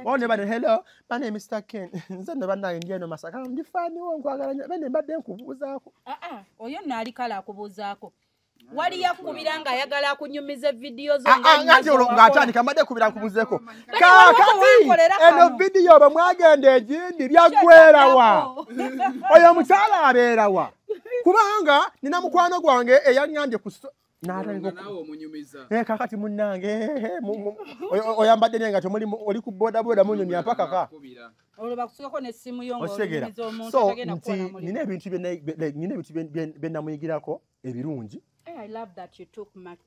one bana hello bana Mr Ken nze ne bana ndieno masaka ndifani wo nkwagala bene mbadde nkubuuzaako oyo nali kala akubuuzaako wali yakubiranga ayagala akunyumiza video zo ng'atandika mbadde kubira nkubuuzeeko kakati eno video bwe mwagenda egindi byaggwerawa oyo omukyala abeerawa kubanga nina mukwano gwange eyanyambye ku kakati munnange oyambadde nenga oli ku bodaboda munyumya mpaka ka so nina ebintu bye namuyigirako ebirungi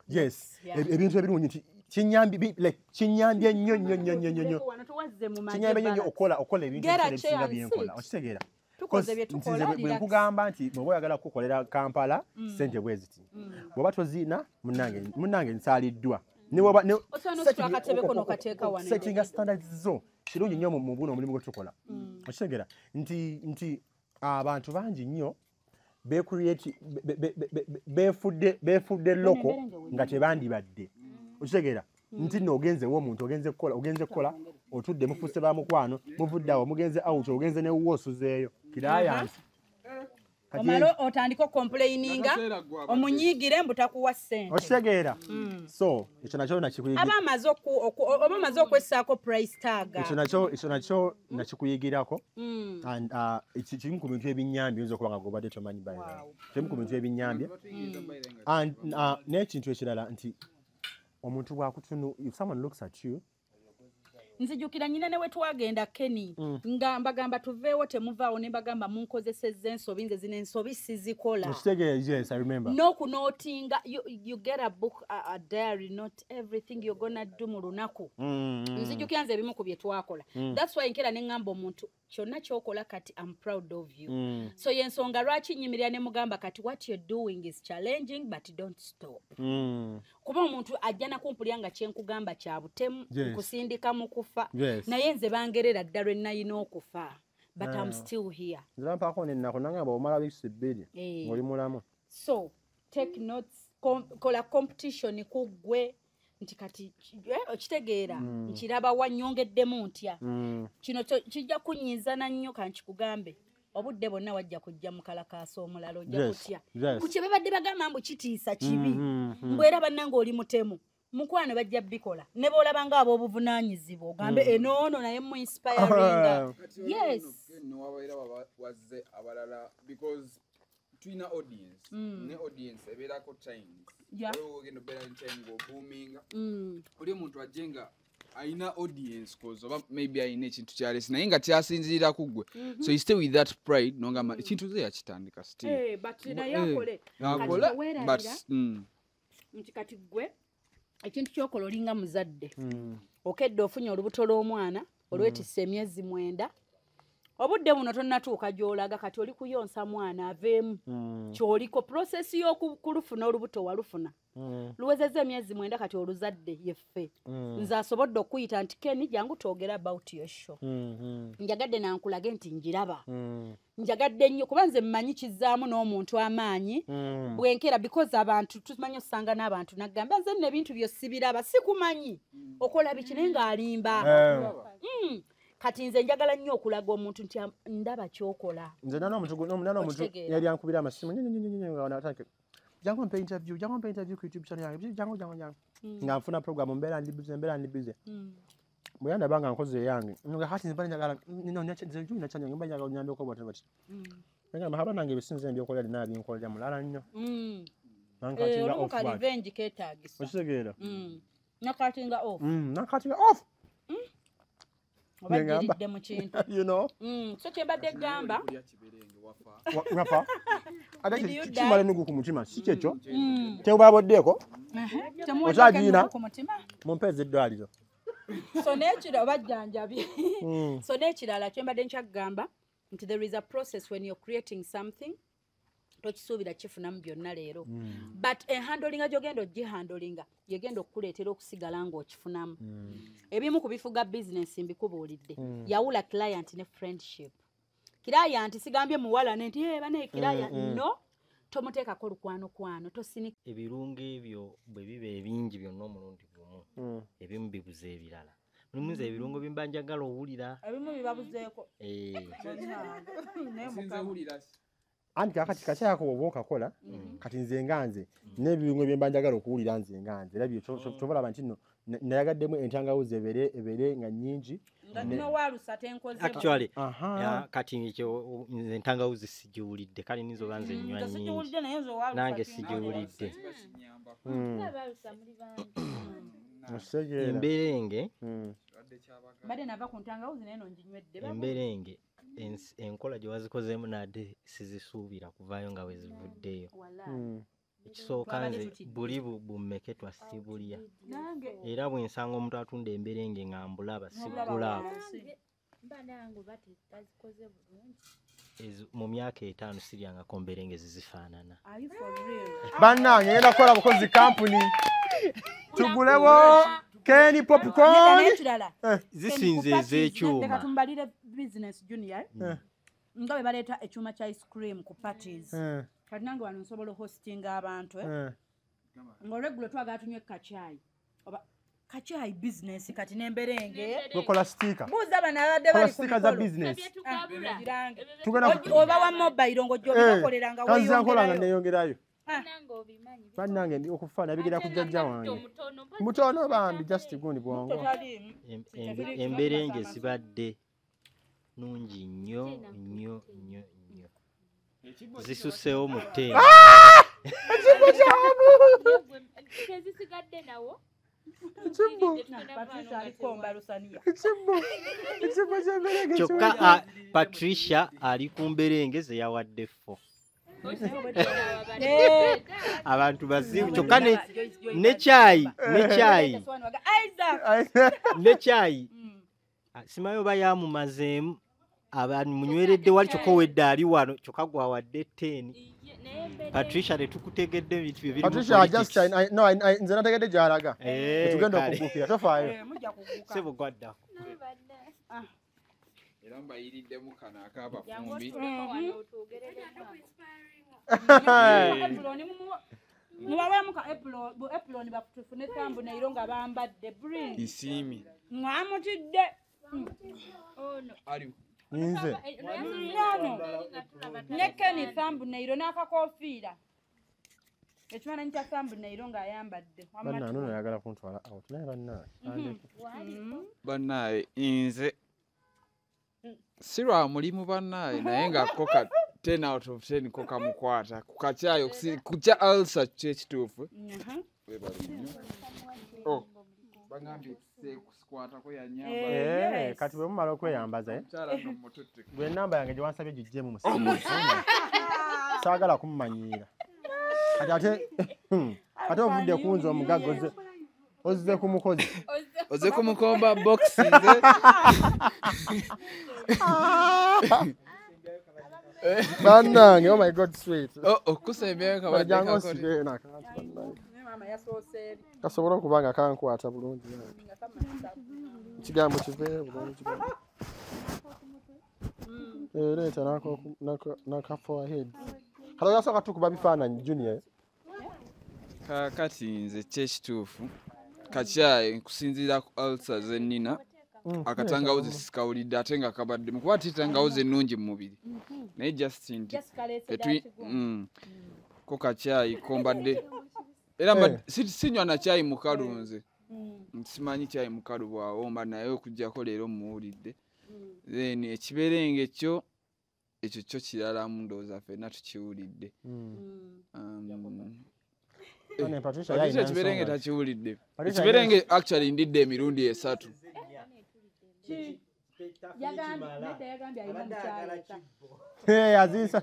yes ebintu ebirungi nti kinyambye nnyo okola ebintu ebisinga byenkola okitegeera bwenkugamba nti bw'oba oyagala kukolera Kampala sente bwe ziti bw'oba tozina munnange nsaaliddwa settinga standards zo kirungi nnyo mu buno omulimu gwe tukola okitegeera nti abantu bangi nnyo beefudde loko nga tebandibadde okitegeera nti nno ogenzewo omuntu ogenze kukola otudde mufuuse ba mukwano muvudde awo mugenze out ogenze ne wosuzeeyo kirayansi omalo otandika complaininga omunyigire mbutakuwa sente okitegeera so ekyo nakyo nakikuyigira abamaze okwessaako price tag ekyo nakyo nakikuyigirako and kimu ku bintu ebinyambye oyinza okuba nga gobadde tomanyi kimu ku bintu ebinyambye and n'ekintu ekirala nti omuntu bwakutunu if someone looks at you nzijukira nyina ne wetwagenda Kenny nga mbagamba tuveewo temuvaawo ne mbagamba munkozesezza ensobi nze zino ensobi sizikola. Yes, I remember. No kunotinga you get a book a diary, not everything you're gonna do mu lunaku. Nzijukira nze ebimu ku bye twakola. That's why nkera ne ngamba omuntu kyonna kyokola kati I'm proud of you. So yensonga lwaki nyimirira ne mugamba kati what you're doing is challenging but don't stop. Kuba omuntu ajja nakumpulya nga kyenkugamba kya butemu kusindika mu kufa naye nze bangerera ddala ennayina okufa but I'm still here. So take notes, kola competition kugwe nti kati okitegeera nkiraba wanyongeddemu ntya kino kijja kunyiizana nnyo kankikugambe obudde bonna wajja kujja mukalakaasa omulala ojja kutya kukye babadde bagamba mbu kitiisa kibi mbwera bannanga oli mutemu mukwano bajja bikola ne boolaba nga ab'obuvunaanyizibwa ogambe enoono naye mu inspiringa. Yes, wazze abalala because twina audience ne audience ebeerako times ogenda obeera ne time ng'oboominga oli omuntu ajjenga aina audience cause oba maybe aina ekintu kyalesi naye nga kyasinziira ku ggwe so you stay with that pride nongamba ekintu ze yakitandika still but naye akole but nti kati ggwe ekintu kyokola olinga muzadde okedde ofunye olubuto lw'omwana olwetisse emyezi 9 obudde buno tonnatuuka gy'olaga kati oli kuyonsa mwana aveemu kyoliko process y'okulufuna olubuto walufuna luwezezza emyezi 9 kati oluzadde yeffe nze asobodde okuyita nti Kenny jangu twogera about your show njagadde nankulage nti njiraba njagadde nnyo kuba nze mmanyi kizzaamu n'omuntu amaanyi bwenkera because abantu tumanyi osanga n'abantu naggamba nze nno ebintu byo sibiraba sikumanyi okola biki naye ng'alimba kati nze njagala nnyo okulaga omuntu nti ndaba kyokola. Nze nana omuntu yali ankubira amasimu jangu mpe interview ku YouTube channel yange jangu nga nfuna program mbeera ndi busy bwe yandaba nga nkoze yange nga kati nzibali njagala nina channel yange njagala onyambe ko bwati nga mahaba nange bisinze mbyokola lina binkolera mulala nnyo nankatinga off revenge ketagisa okisegeera nakatinga off obadde mu kintu you know so kyebadde gamba wafa adaki kimale nugu ku mutima si kyekyo tebaboddeeko okyagina mumpeze eddwaliro so nekira obajjanjabi so nekirala kyembadde nkyagamba nti there is a process when you're creating something tokisuubira kifunamu byonna leero but handlinga gyogenda ogihandlinga yegenda okukuleetera okusigala ng'okifunamu ebimu ku bifuga business mbikubuulidde yawula client ne friendship. Client sigambye muwalane nti bane client no tomuteekako lukwano tosinika ebirungo ebyo bwe biba ebingi byonna omulundi gumu ebimu bibuza ebirala mulimu ebirungo bimba njagala owulira ebimu bibabuzeeko anti kakati kakyako oba okakola kati nze nganze n'ebirungo bye mba njagala okuwulira nze nganze era byo tobalaba nti nno nayagaddemu entangawuzi ebeere nga nnyingi actually kati nze entangawuzi sigiwulidde kale nizo oba nze nnywa nnyingi nange sigiwulidde emberenge emberenge enkola gye wazikozeemu nadde sizisuubira kuvaayo nga wezivuddeyo ekisooka nze buli bummeke twasibulya era bwensanga omuntu atunda emberenge nga mbulaba sigulaako mu myaka 5 siryangako mberenge zizifaanana bannange ngenda kukola bukozi kampuni tugulewo Kenny popcorn zisinze ez'ekyuma tumbalire business junior nga bwe baleeta ekyuma kya ice cream ku parties kati nange wano nsobola hostinga abantu ng'olweggulo twagala tunywe kacaayi oba kacaayi business kati n'emberenge tukola sticker buuza bano abadde bali ku sticker za business oba wa mobile ng'ojja obikoleranga kanziankolanga neyongerayo bannange ndi okufaana bigera ku jjajja wange mutono bambi just gundi bwongo emberenge zibadde nungi nnyo zisuseewo mu tteema tezisigadde nawo Kyokka Patricia ali ku mberenge ze yawadde fo. Abantu bazibu kyokka ne chai simayo bayamumazeemu abantu munyweredde wali kyokka owedde ali wano kyokka gwawadde 10. Patricia tetukutegedde ebintu bye biri. Patricia just no nze nategedde gy'alaga. Tugenda okubuukira tofaayo. Sebo gwaddako. Era mbayiriddemu kano ak'abafumbi. Niwawemu ka Epiloni bakutufune thumbnail nga bambadde bring. Isiimi. Mwamutidde. Aliwo. Nze. Nekeni thumbnail n'akakofiira. Ekifaananyi kya thumbnail ng'ayambadde. Bannange no yagala kuntwala out naye bannange. Bannange nze si lwa mulimu bannange naye nga koka 10 out of 10 koka mukwata ku kacaayi kukya ulcer kyekituufu. Bagambye kusikwatako yanyamba. Kati bwe mumala okweyambaza gwe ennamba yange gye wansabye giggyemu mu simu. Saagala kumumanyiira. Ate ovudde kunza omugagga ozze ku mukozi. Ozze ku mukomba box nze. Bannange, oh my God, sweet. Kusembye kabadde kakoti. Kasobola okuba nga kankwata bulungi. Ekigambo kive bulungi. Leeta n'akafo ahead. Kalo yasooka tukuba bifaananyi Junior. Kakati nze kyekituufu kacaayi nkusinziira ku ulcer ze nnina. Akatangawuzi sikawulidde ate nga kabadde mukuba ati tangawuzi ennungi mu mubiri naye just nti ko kacaayi kombadde era sinywa na caayi mukalu nze simanyi caayi mukalu bwawomba naye okuggyako leero muwulidde then ekiberenge ekyo kiralamu ndowooza ffenna tukiwulidde. Patricia ekiberenge takiwulidde. Ekiberenge actually ndidde emirundi 3. Aziisa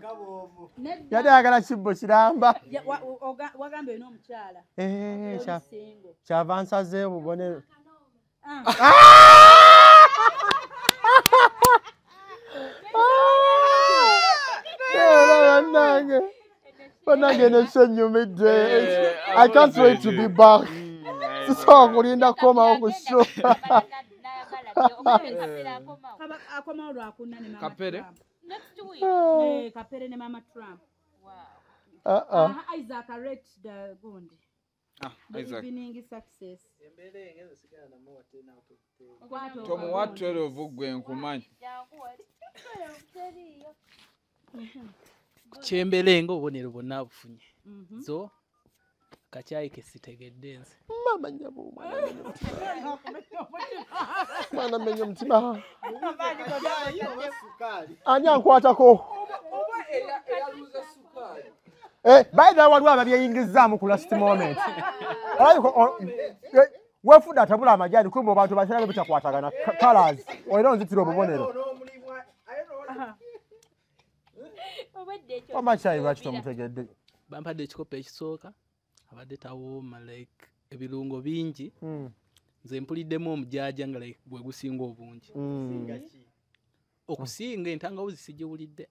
yali ayagala kibbo kiramba. Wagambye n'omukyala. Kyava nsazeewo bubonero. Bannange nessenyumidde. I can't wait to be back. Sisobola kulinda kukomawo ku show. Kapere? Kapere ne Mama Trump. Isaac rate the gundi. Isaac. Evening success. Tomu wa 12 gwe nkumanyi. Kyembelenga obubonero bwonna abufunye. So kacaayi ke sitegedde nze. Mama nyabo mwana menyo mtima. Ani ankwatako. By the way, waliwo ababyeyingizaamu ku last moment. Wefuda atabula amajani kumbe abantu basalabe bitakwatagana colors. Olina onzitira obubonero. Amachayi lwaki tomutegedde? Bampadde ekikopo ekisooka abadde tawooma like ebirungo bingi. Nze mpuliddemu omujaaja nga like bwe gusinga obungi. Okusinga entangawuzi sigiwulidde.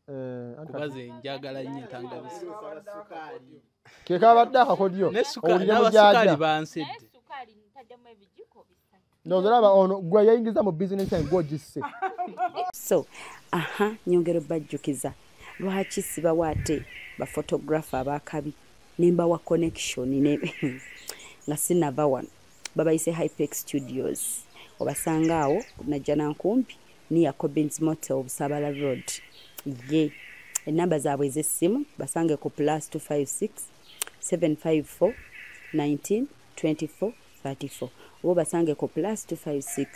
Kuba ze njagala nnyo entangawuzi. Ke kabadde akakodyo. Owulira mujaaja bansedde. Nozalaba ono gwe yayingiza mu business and gwogisse. So, nyongero bajjukiza. Lwaki sibawaate ba photographer abakabi nemba wa connection ne nga sinava wano babayise Hypex Studios obasanga awo najja nankumpi ni ya Cobbins Motel Obusabala Road enamba zaabwe ez'essimu basange ku +256 754 19 24 34 obo basange ku +256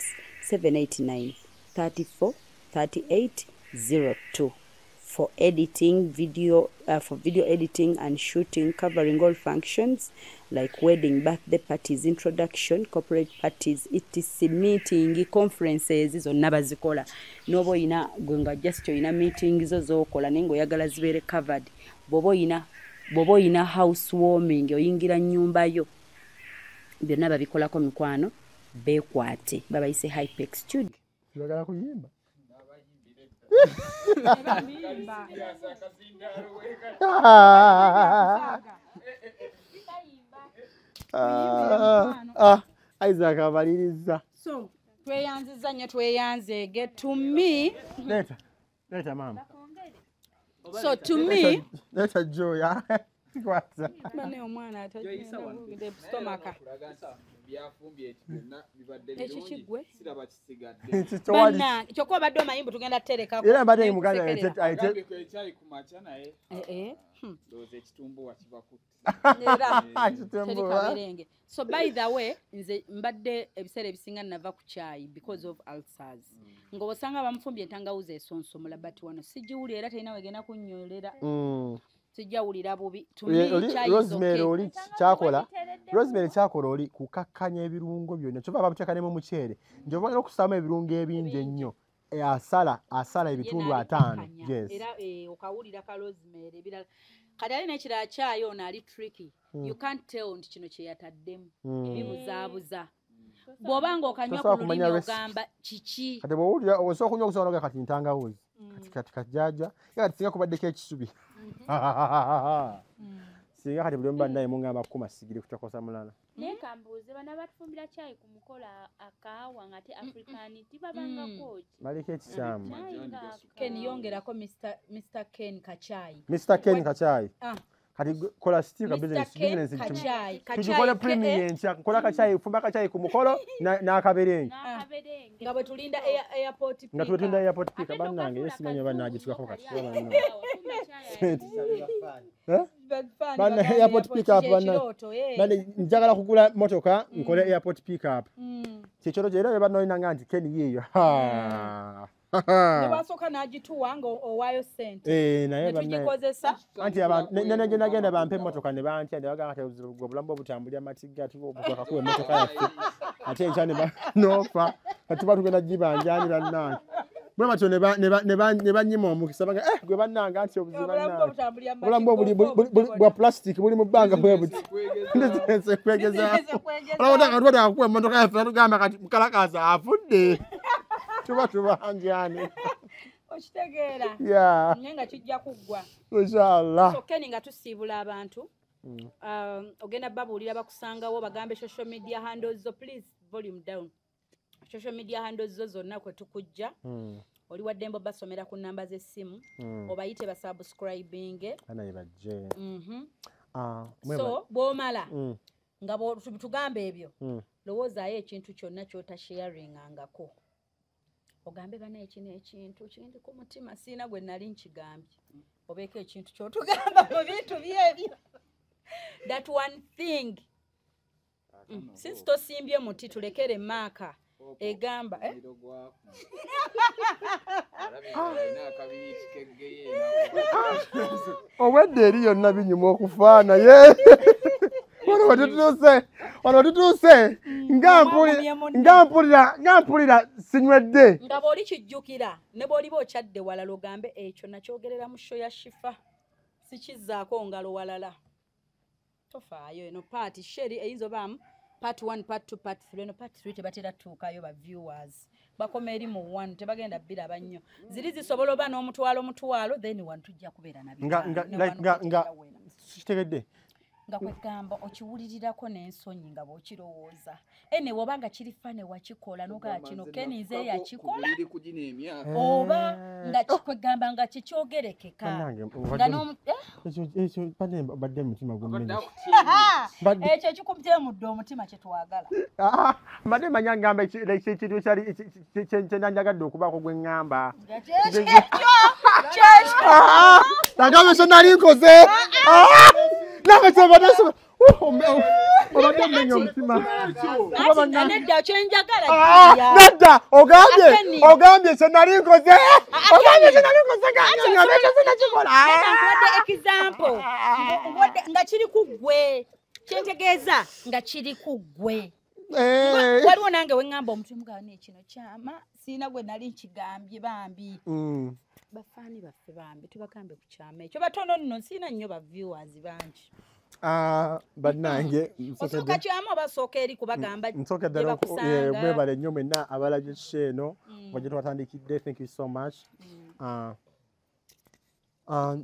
789 34 38 02 for editing video editing and shooting, covering all functions like wedding, birthday parties, introduction, corporate parties, etc, meeting, conferences zonna bazikola. Nobo ina gwenga just ina meeting zo zokola nengo yagala zibere covered. Bobo ina housewarming oyingira nyumba yo. Byonna babikolako mikwano bekwate babayise Hypex Studio. Yagala kuyimba. Isaac abaliriza. So tweyanziza nnyo tweyanzege to me. Leta mama. So to me. Leta Joy. Kwanza. Bane omwana atajja stomaka. Ekikigwe. Bana kyokko badde omayimbu tugenda tereka ko. Era badde muganda aite kumacha naye. Doze ekitumbu wakiva ku. So by the way, nze mbadde ebiseera ebisinga nava ku chai because of ulcers. Ngobosanga bamufumbye entangawuzi esonsomola but wano sijiwuli era talina wegenda kunnyolera. Sijawulira bubi. Rosemary oli kyakola. Rosemary kyakola oli kukakkanya ebirungo byonna. Kyova babuteeka mu muceere. Njova okusaamu ebirungo ebingi ennyo. Asala ebitundu 5. Yes. Era okawulira ka rosemary ebirala. Kati alina ekirala kyayo ono ali tricky. You can't tell nti kino kye yataddemu. Bibuzaabuza. Bw'obanga okanywa ku lulimi ogamba kiki. Kati bw'owulira osobola okunywa okusobola kati ntangawuzi. Kati kajjaja. Kati singa kubaddeko ekisubi. Singa kati buli omu naye mungamba kukuma sigiri kutokosa mulala. Naye kambuuze bana batufumbira caayi ku mukola akaawa ng'ate African tibabangako. Baliko ekisaamu. Ken yongerako Mr. Ken Kachai. Mr. Ken Kachai. Kati kola stika business Kachai. Tujikole premium ncha kola kachai fumba kachai ku mukolo na kaberenge. Nga bwe tulinda airport pick. Nga tulinda airport pick bannange yesimanya bannaje tukako kati. Bana airport pick up bana njagala kugula motoka nkole airport pick up. Kichoro jera bana ina nganti Ken yeyo. Ne basoka najituwa ngo owayo sente. Naye bana. Tugikozesa. Anti abantu nene nagenda bampe motoka ne banti ande baganga ate obulambo obutambulya matiga tubokuka kuwe motoka yaffe. Ate nchane ba nofa. Kati batugenda jibanjani bannange. Bwe bato ne banyima omukisa baga gwe bannanga anti obuzima obulambo bwa plastic buli mu bbanga bwe buti. Ndese kwegeza. Olwada kuwe motoka yaffe tugamba kati mukalakaza afudde. Tuba anjani. Okitegeera. Yeah. Nyenga kijja kuggwa. Inshallah. So Ken nga tusiibula abantu. Ogenda babuulira bakusangawo bagambe social media handles zo please volume down. Social media handles zo zonna kwe tukujja. Oli waddembo basomera ku namba z'essimu. Obayite ba subscribing. Ana yebajje. So bw'omala. Nga tugambe ebyo. Lowoozaayo ekintu kyonna ky'otasharingangako. Ogambe bana ekintu kindi ku mutima sina gwe nali nkigambye. Obeeko ekintu ky'otugamba mu bintu byebyo. That one thing. Since tosimbye muti tulekere maaka egamba Owedde eri yonna binyuma okufaana ye. Wano tutuse ngampulira sinywedde. Nga bw'oli kijjukira ne bw'oliba okyadde walala ogambe ekyo nakyogerera mu show ya Shifa sikizzaako ngalo walala. Tofaayo eno part sheri eyinza obaamu part 1 part 2 part 3 no part 3 tebatera tuukayo ba viewers bakoma eri mu 1 tebagenda biraba nnyo ziri zisobola oba n'omutwalo then 1 tujja kubeera na nga kitegedde nga kwegamba okiwulirirako n'ensonyi nga bw'okirowooza ene wobanga kiri fane wakikola n'ogaa kino Kenize yakikola oba nga kikwegamba nga kikyogerekeka badde mutima gw'omumenye ekyo ekikubye mudde omutima kye twagala badde manya ngamba ekintu kyenanjagadde okubaako gwe ŋŋamba nagambe kyo nali nkoze nange kyobadde obadde mmenya omutima. Nedda kyenjagala. Nedda ogambye kye nali nkoze. Ogambye kye nali nkoze ganya nekyo sinakikola. Nkuwadde example. Nga kiri ku ggwe. Kyentegeeza nga kiri ku ggwe. Waliwo nange weŋŋamba omuntu mugawo n'ekino kyama siina gwe nali nkigambye bambi. Bafaani baffe bambi tubagambe ku kyama ekyo batono nno siina nnyo ba viewers bangi. Bannange osooka kyama obasooka eri kubagamba nsokedde mwebale nnyo mwenna abalabye kiki eno nga gye twatandikidde. Thank you so much.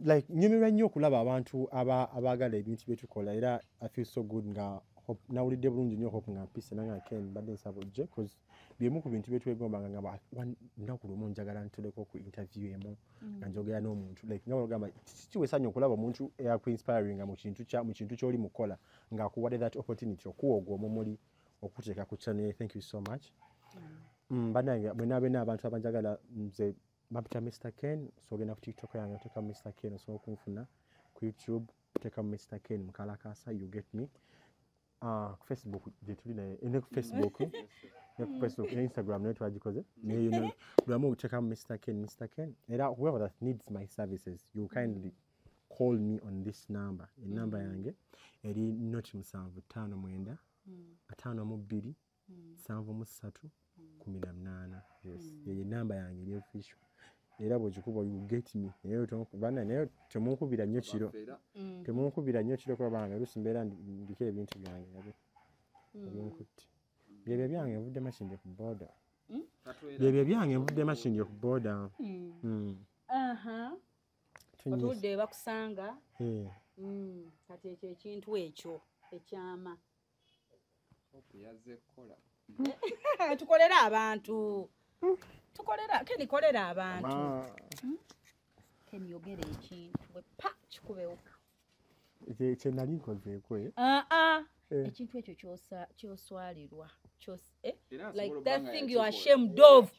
Like nyumirwa nnyo okulaba abantu abaagala ebintu bye tukola era I feel so good nga nawulidde bulungi nnyo hope nga mpise nanga Ken badde nsaba ojje cause byemu ku bintu bye twegombanga nga lunaku lumu njagala ntuleko ku interview emu nga njogera n'omuntu like nga bagamba kiwesanya okulaba omuntu eyakuinspiring mu kintu ky'oli mukola ng'akuwadde that opportunity okuwa ogwo omumuli okuteeka ku channel. Thank you so much. Bannange mwenna abantu abanjagala nze Mapita Mr. Ken, so ogenda ku TikTok yange oteka Mr. Ken osobola okunfuna ku YouTube oteka Mr. Ken Mukalakasa, you get me. Facebook gye tuli naye ne ku Facebook Instagram naye twagikoze naye bulamu oteka Mr. Ken era whoever that needs my services you kindly call me on this number. Enamba yange eri noti 759 52 73 18. Yes, ye namba yange eri official. Era bw'okikuba you get me. Naye temunkubira nnyo kiro. Temunkubira nnyo kiro kuba bange oluusi mbeera ndiko ebintu byange ebinkutte. Byebyo byange nvudde masindi ku boda. Byebyo byange nvudde masindi ku boda. Otudde bakusanga. Kati ekyo ekintu ekyo ekyama. Tukolera abantu. Kenikolera abantu. Keniyogera ekintu pa kikubewo. Kye nali nkozeeko. Ekintu ekyo kyoswalirwa. Like that thing you are ashamed of.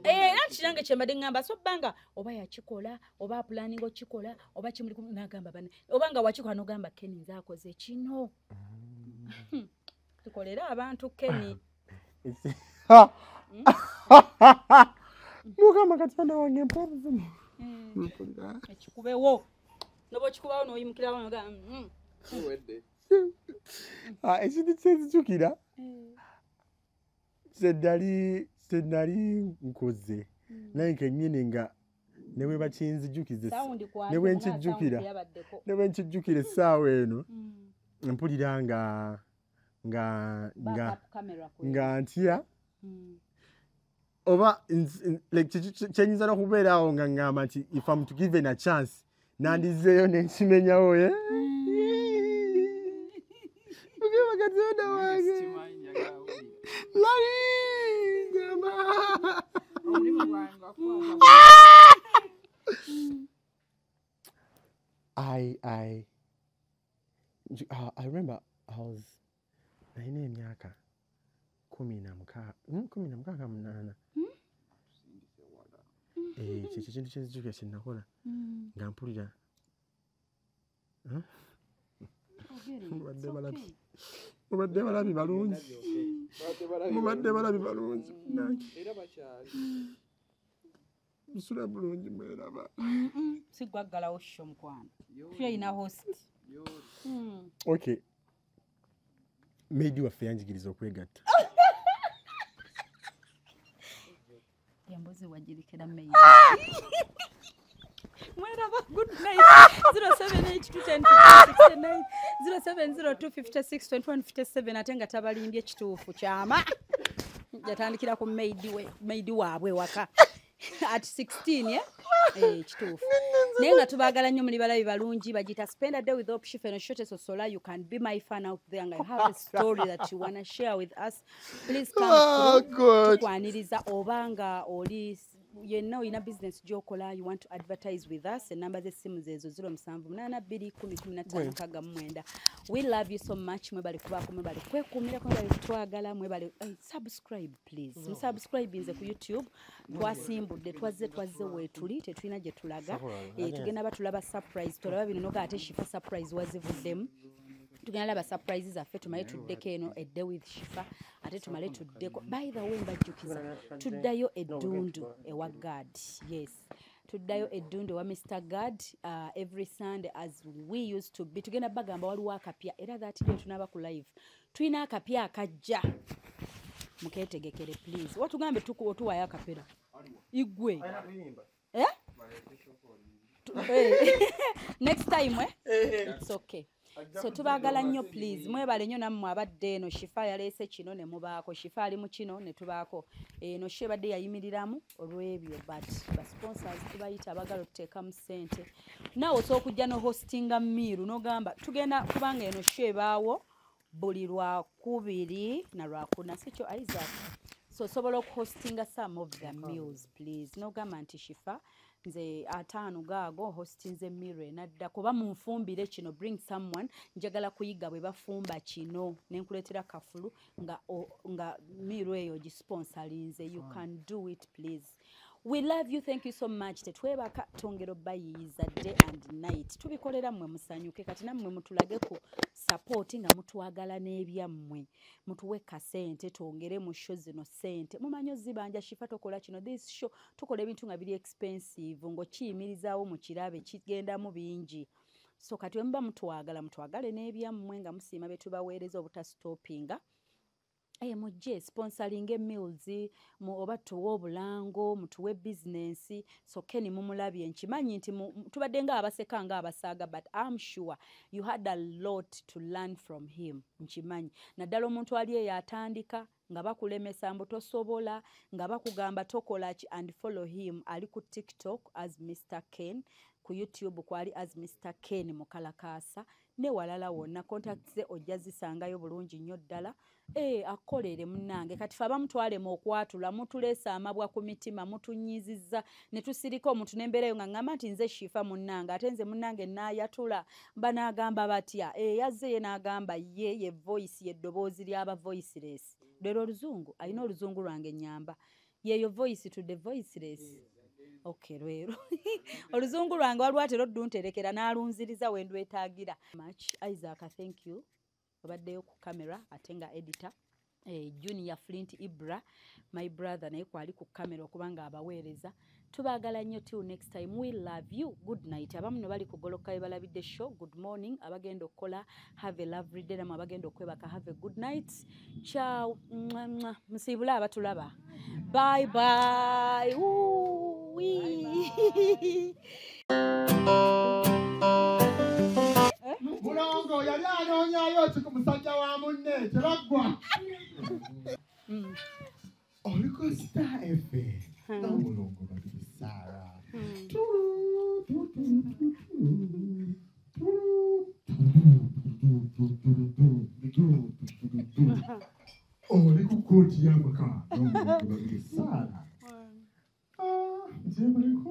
Nakirange kyembadde ngamba so banga oba yakikola oba planning okikola oba kimuli nagamba bane oba nga wakikola nogamba Ken nze akoze kino. Tukolera abantu Ken. Mugamba katonda wange mpozi. Ekikubewo. Nobo kikubawo noyimukirawo nogamba Wedde. Ekintu kyenzijukira senali nkoze naye nkennyini nga ne bwe bakinzijukize ne bwe nkijjukira essaawa eno mpulira nga ntya oba kyenyinza n'okubeerawo nga ngamba nti if I'm to given a chance nandizeeyo nenkimenyawo mugema katonda wange I remember I was nalina emyaka 16 kyekyo kintu kyenzijukira kyenakola nga mpulira mubadde balabi balungi Era bakyali. musula bulungi mweraba sigwaggalawo sho mukwano tuyina host. Okay, Meidi waffe yanjigiriza okwegatta. Yambuzi wajirikira Meidi. Mweraba, good night. 078221069 07025622157 ate nga tabalimbye kituufu kyama yatandikira ku Meidi waabwe waka at 16 kituufu naye nga tubaagala nnyo muli balabi balungi bagita spend a day with Opshi Feno Shote Sosola. You can be my fan out there and I have a story that you want to share with us. Please come through tukwaniriza obanga oli yenna olina business gyokola you want to advertise with us. Enamba z'essimu zeezo 07821015 we love you so much. Mwebali kubaako mwebali kwekuumira mwebali kutwagala mwebali subscribe please subscribe nze ku YouTube twasimbudde twazze weetuli tetulina gye tulaga tugenda batulaba surprise tolaba bino noka ate shifa surprise wazivuddemu tugenda laba surprises affe tumale tuddeko eno a day with Shifa ate tumale tuddeko by the way mbajjukiza tuddayo eddundu ewa God. Yes, tuddayo eddundu ewa Mr. God every Sunday as we used to be. Tugenda bagamba waliwo akapya era that day tunaba ku live tulina akapya akajja muketegekere please. Watugambe tuwayo akapera igwe next time it's okay. So tubagala nnyo please mwebale nnyo nammwe abadde eno Shifa yaleese kino ne mubaako Shifa ali mu kino ne tubaako eno shebadde yayimiriramu olw'ebyo but ba sponsors tubayita abagala tuteeka mu ssente naawe osookujja no hostinga Miru n'ogamba tugenda kubanga eno shebaawo buli Lwakubiri na Lwakuna sikyo Isaac so osobola okuhostinga some of the meals please n'ogamba nti Shifa nze ataano gaago hostinze Miru nadda kuba munfumbire kino bring someone njagala kuyiga bwe bafumba kino nenkuletera kafulu nga Miru eyo gisponsorinze you can do it please. We love you, thank you so much. Tetwebaka tongero bayiza day and night. Tubikolera mmwe musanyuke kati nammwe mutulage ku supporting nga mutwagala n'ebyammwe. Mutuwe kasente tongere mu show zino sente. Mumanyo zibanja Shifa tokola kino this show tukola ebintu nga biri expensive ngo kiyimirizaawo mu kirabe kigenda mu bingi. So kati mba mutwagale n'ebyammwe nga musiima betubaweereza obutastopinga. Mujje sponsoring meals mu oba tuwe obulango mutuwe business so Kenny mumulabye nkimanyi nti tubadde nga abaseka nga abasaaga but I'm sure you had a lot to learn from him nkimanyi naddala omuntu ali eyatandika nga bakulemesa mbu tosobola nga bakugamba tokola ki and follow him ali ku TikTok as Mr. Ken ku YouTube kwali as Mr. Ken Mukalakasa ne walala wonna contacts ze ojja zisangayo bulungi nnyo ddala akolere munnange kati fa bamutwale mu okwatula mutuleesa amabwa ku mitima mutunyiziza ne tusirika omuntu n'embeerayo nga ngamba nti nze Shifa munnange ate nze munnange naayatula banaagamba batya yazze ye n'agamba ye voice yeddoboozi ly'aba voiceless lero oluzungu alina oluzungu lwange nyamba yeyo voice to the voiceless. Okay, lwero oluzungu lwange waliwo atera oddunterekera n'alunziriza we ndwetaagira much. Isaac, thank you obaddeyo ku camera ate nga editor Junior Flint Ibra my brother naye kwali ku camera okubanga abaweereza tubaagala nnyo till next time we love you good night abamu ne bali kugoloka balabidde show good morning abagenda okukola have a lovely day namu abagenda okwebaka have a good night ciao musiibula abatulaba bye bye. Mulongo yali anoonyayo ki ku musajja wa munne tebaggwa oliko Star FM nga Mulongo babiri Sara oliko kooti y'amaka Mulongo babiri Sara Nzebaleko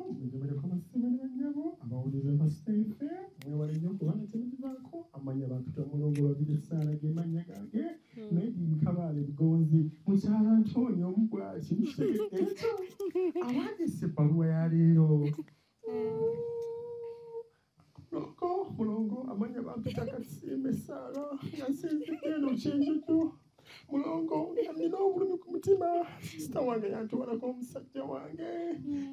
abasimanyi abawulira ba Star FM mwewale nnyo kubanga temugivaako amanyi abantu Mulongo babiri Sara ge mannya gange maybe Kabaale Bigonzi mukyala Antonio Mugwaki ekyo awandiise ebbaluwa ya leero Mulongo amanyi abantu Takasimbe Sara yasinzidde eno kyenjojo Mulongo nina obulumi ku mutima sita wange yantwalako omusajja wange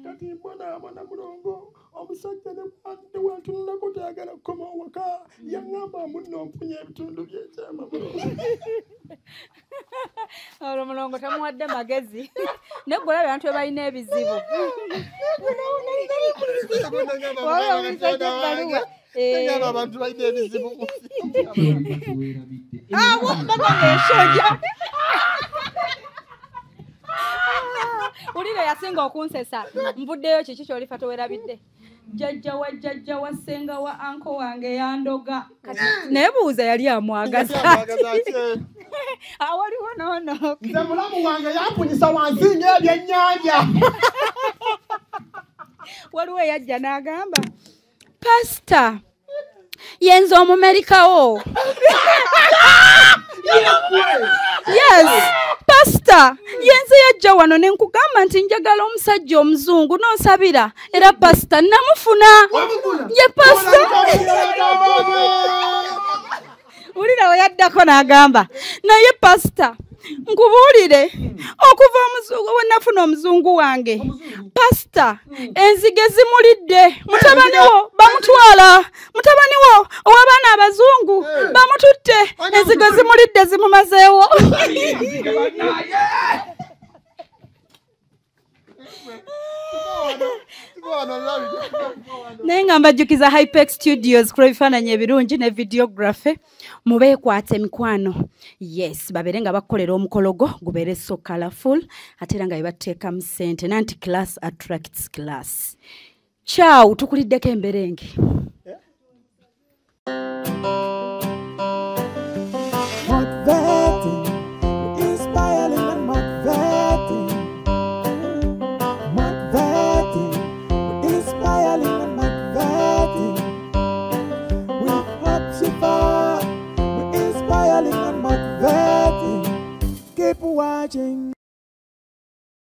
kati mbona Mulongo omusajja ne wantunulako tayagala kukoma waka yaŋŋamba munno mpunye ebitundu by'ekyama olwo Mulongo tamuwadde magezi neggwe olabye abantu balina ebizibu abantu balina ebizibu ulire yasinga okunsesa nvuddeyo kiki kyolifa towerabidde jjajja wa ssenga wa anko wange yandoga nebuuza yali amwagaza awaliwo noono nze mulamu wange yampunyisa wansi ng'ebyennyanja waliwo eyajja n'agamba pasita yenza omumerikawo yes pasita yenze yajja wano ne nkugamba nti njagala omusajja omuzungu n'onsabira era pasita namufuna ye pasita Ulira we yaddako n'agamba naye pastor nkubuulire okuva omuzungu wenafuna omuzungu wange pastor enzige zimulidde mutabani wo bamutwala mutabani wo ow'abaana abazungu bamututte enzige zimulidde zimumazeewo. Naye nga mbajjukiza Hypex Studios ku ebifaananyi ebirungi ne videography mubeekwate mikwano. Yes, babeere nga bakolera omukologo gubeere so colorful ate era nga bebateekamu ssente nanti class attracts class. Ciao, tukuliddeko emberenge.